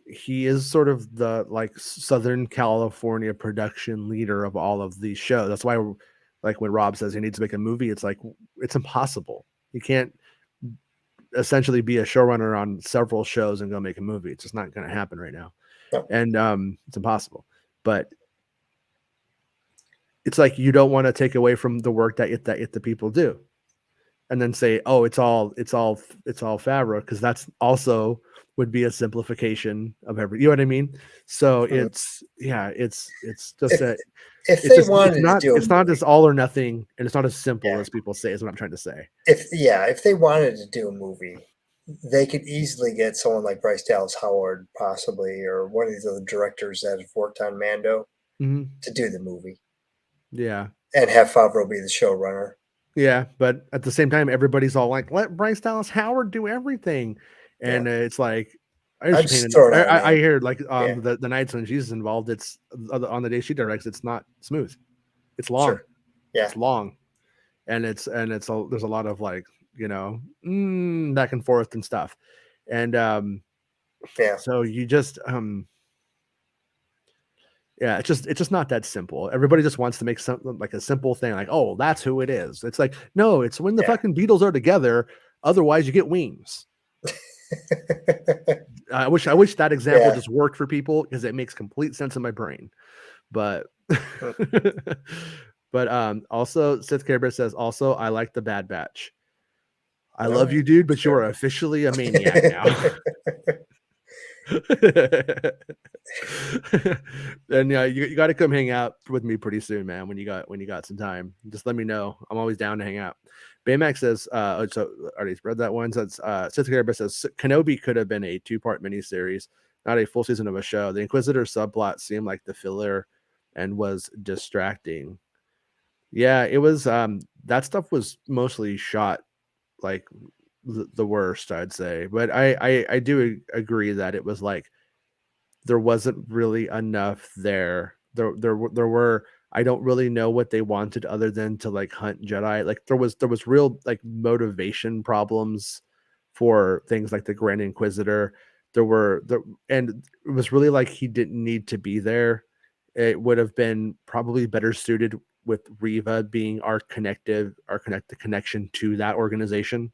he is sort of the like Southern California production leader of all of these shows. That's why, like when Rob says he needs to make a movie, it's like it's impossible. You can't essentially be a showrunner on several shows and go make a movie. It's just not going to happen right now, No. and it's impossible. But it's like you don't want to take away from the work that the people do, and then say, oh, it's all Favreau, because that's also would be a simplification of every. You know what I mean? So Mhm. it's yeah, it's just If a if they wanted to do a it's not as movie, all or nothing, and it's not as simple yeah. as people say. Is what I'm trying to say. If they wanted to do a movie, they could easily get someone like Bryce Dallas Howard, possibly, or one of these other directors that have worked on Mando Hmm. to do the movie, Yeah. and have Favreau be the showrunner. Yeah, but at the same time, everybody's all like, "Let Bryce Dallas Howard do everything," Yeah, and it's like, I I'm understand. just throwing out a I name. hear like Yeah, the nights when she's involved, it's on the day she directs, it's not smooth. It's long. sure. Yeah, It's long, and there's a lot of like back and forth and stuff, and yeah, so you just yeah, it's just not that simple. Everybody just wants to make something like a simple thing, like, oh, that's who it is. It's like, no, it's when the yeah. fucking Beatles are together. Otherwise, you get wings. I wish that example Yeah. just worked for people because it makes complete sense in my brain. But Mm, but also Sith Care Bear says also I like the Bad Batch. I all love you, right, dude, that's but you are fair. officially a maniac now. And yeah, you got to come hang out with me pretty soon, man. When you got some time, just let me know. I'm always down to hang out. Baymax says, so I already read that one. So it's Sith Caribou says Kenobi could have been a 2-part miniseries, not a full season of a show. The Inquisitor subplot seemed like the filler and was distracting. Yeah, it was. That stuff was mostly shot like the worst, I'd say. But I do agree that it was like there wasn't really enough there. There were I don't really know what they wanted other than to like hunt Jedi. Like there was real like motivation problems for things like the Grand Inquisitor. And it was really like he didn't need to be there. It would have been probably better suited with Riva being the connection to that organization,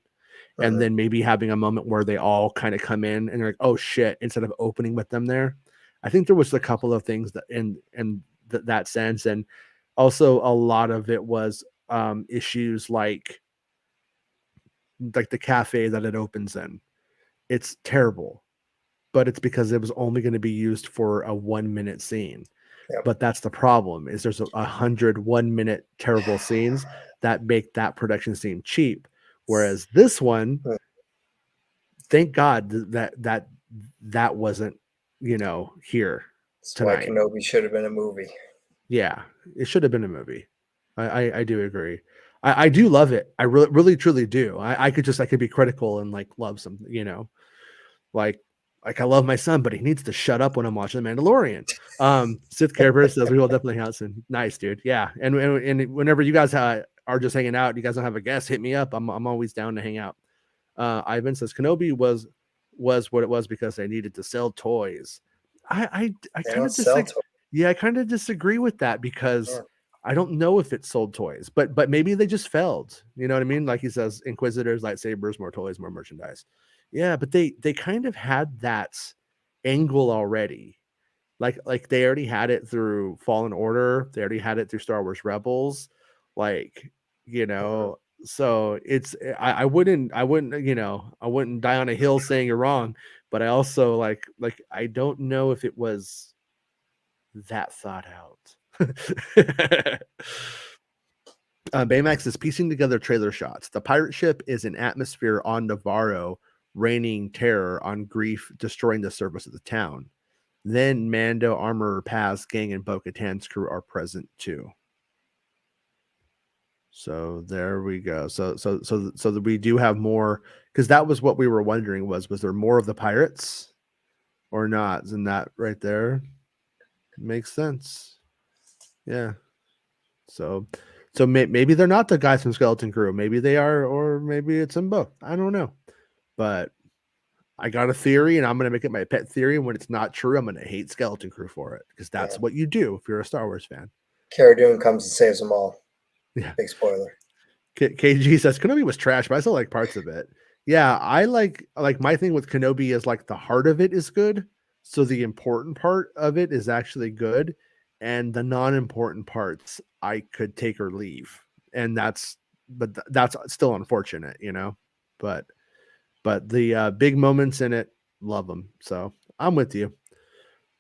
and Mhm, then maybe having a moment where they all kind of come in and they're like, oh shit, instead of opening with them there. I think there was a couple of things that that sense, and also a lot of it was issues like the cafe that it opens in. It's terrible, but it's because it was only going to be used for a 1 minute scene. yep. But that's the problem is there's 100 1 minute terrible scenes that make that production scene cheap. Whereas this one, Mm, thank God that wasn't, here that's why tonight. Kenobi should have been a movie. Yeah, it should have been a movie. I do agree. I do love it. I really, really, truly do. I could be critical and like love some, like I love my son, but he needs to shut up when I'm watching The Mandalorian. Sith Care Bear says we will definitely hang out soon. Nice, dude. Yeah, and whenever you guys are just hanging out, you guys don't have a guest, hit me up. I'm always down to hang out. Ivan says Kenobi was what it was because they needed to sell toys. I They kind don't of sell disagree. toys. Yeah, I kind of disagree with that because Yeah, I don't know if it sold toys, but maybe they just failed. You know what I mean? Like he says, Inquisitors, lightsabers, more toys, more merchandise. Yeah, but they kind of had that angle already. Like they already had it through Fallen Order. They already had it through Star Wars Rebels. Like, mhm, So it's I wouldn't I wouldn't die on a hill saying you're wrong, but I also I don't know if it was that thought out. Baymax is piecing together trailer shots. The pirate ship is an atmosphere on Nevarro, raining terror on Grief, destroying the surface of the town. Then Mando, Armorer, Paz, Gang, and Bo-Katan's crew are present too. So there we go. So we do have more, because that was what we were wondering, was there more of the pirates or not? And that right there makes sense. Yeah. So maybe they're not the guys from Skeleton Crew. Maybe they are, or maybe it's them both. I don't know. But I got a theory, and I'm going to make it my pet theory. And when it's not true, I'm going to hate Skeleton Crew for it, because that's what you do if you're a Star Wars fan. Cara Dune comes and saves them all. Yeah. Big spoiler. KG says Kenobi was trash, but I still like parts of it. Yeah, I like my thing with Kenobi is like the heart of it is good, so the important part of it is actually good, and the non-important parts I could take or leave, and that's still unfortunate, But the big moments in it, love them. So I'm with you.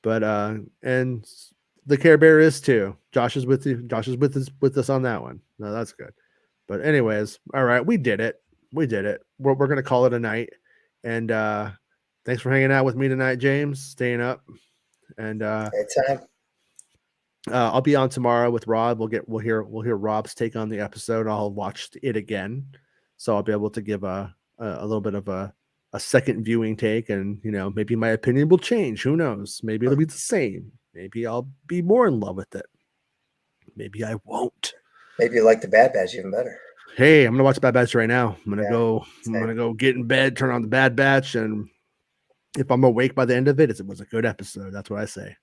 But and the Care Bear is too. Josh is with you. Josh is with us on that one. No, that's good. But anyways, all right, we did it. We did it. We're gonna call it a night. And thanks for hanging out with me tonight, James. Staying up. And Anytime. I'll be on tomorrow with Rob. We'll hear Rob's take on the episode. I'll watch it again, so I'll be able to give a little bit of a second viewing take, and maybe my opinion will change. Who knows? Maybe it'll be the same. Maybe I'll be more in love with it. Maybe I won't. Maybe you like the Bad Batch even better. Hey, I'm gonna watch Bad Batch right now. I'm gonna go get in bed, turn on the Bad Batch, and if I'm awake by the end of it, it was a good episode. That's what I say.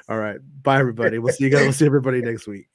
All right, bye everybody. We'll see you guys. We'll see everybody next week.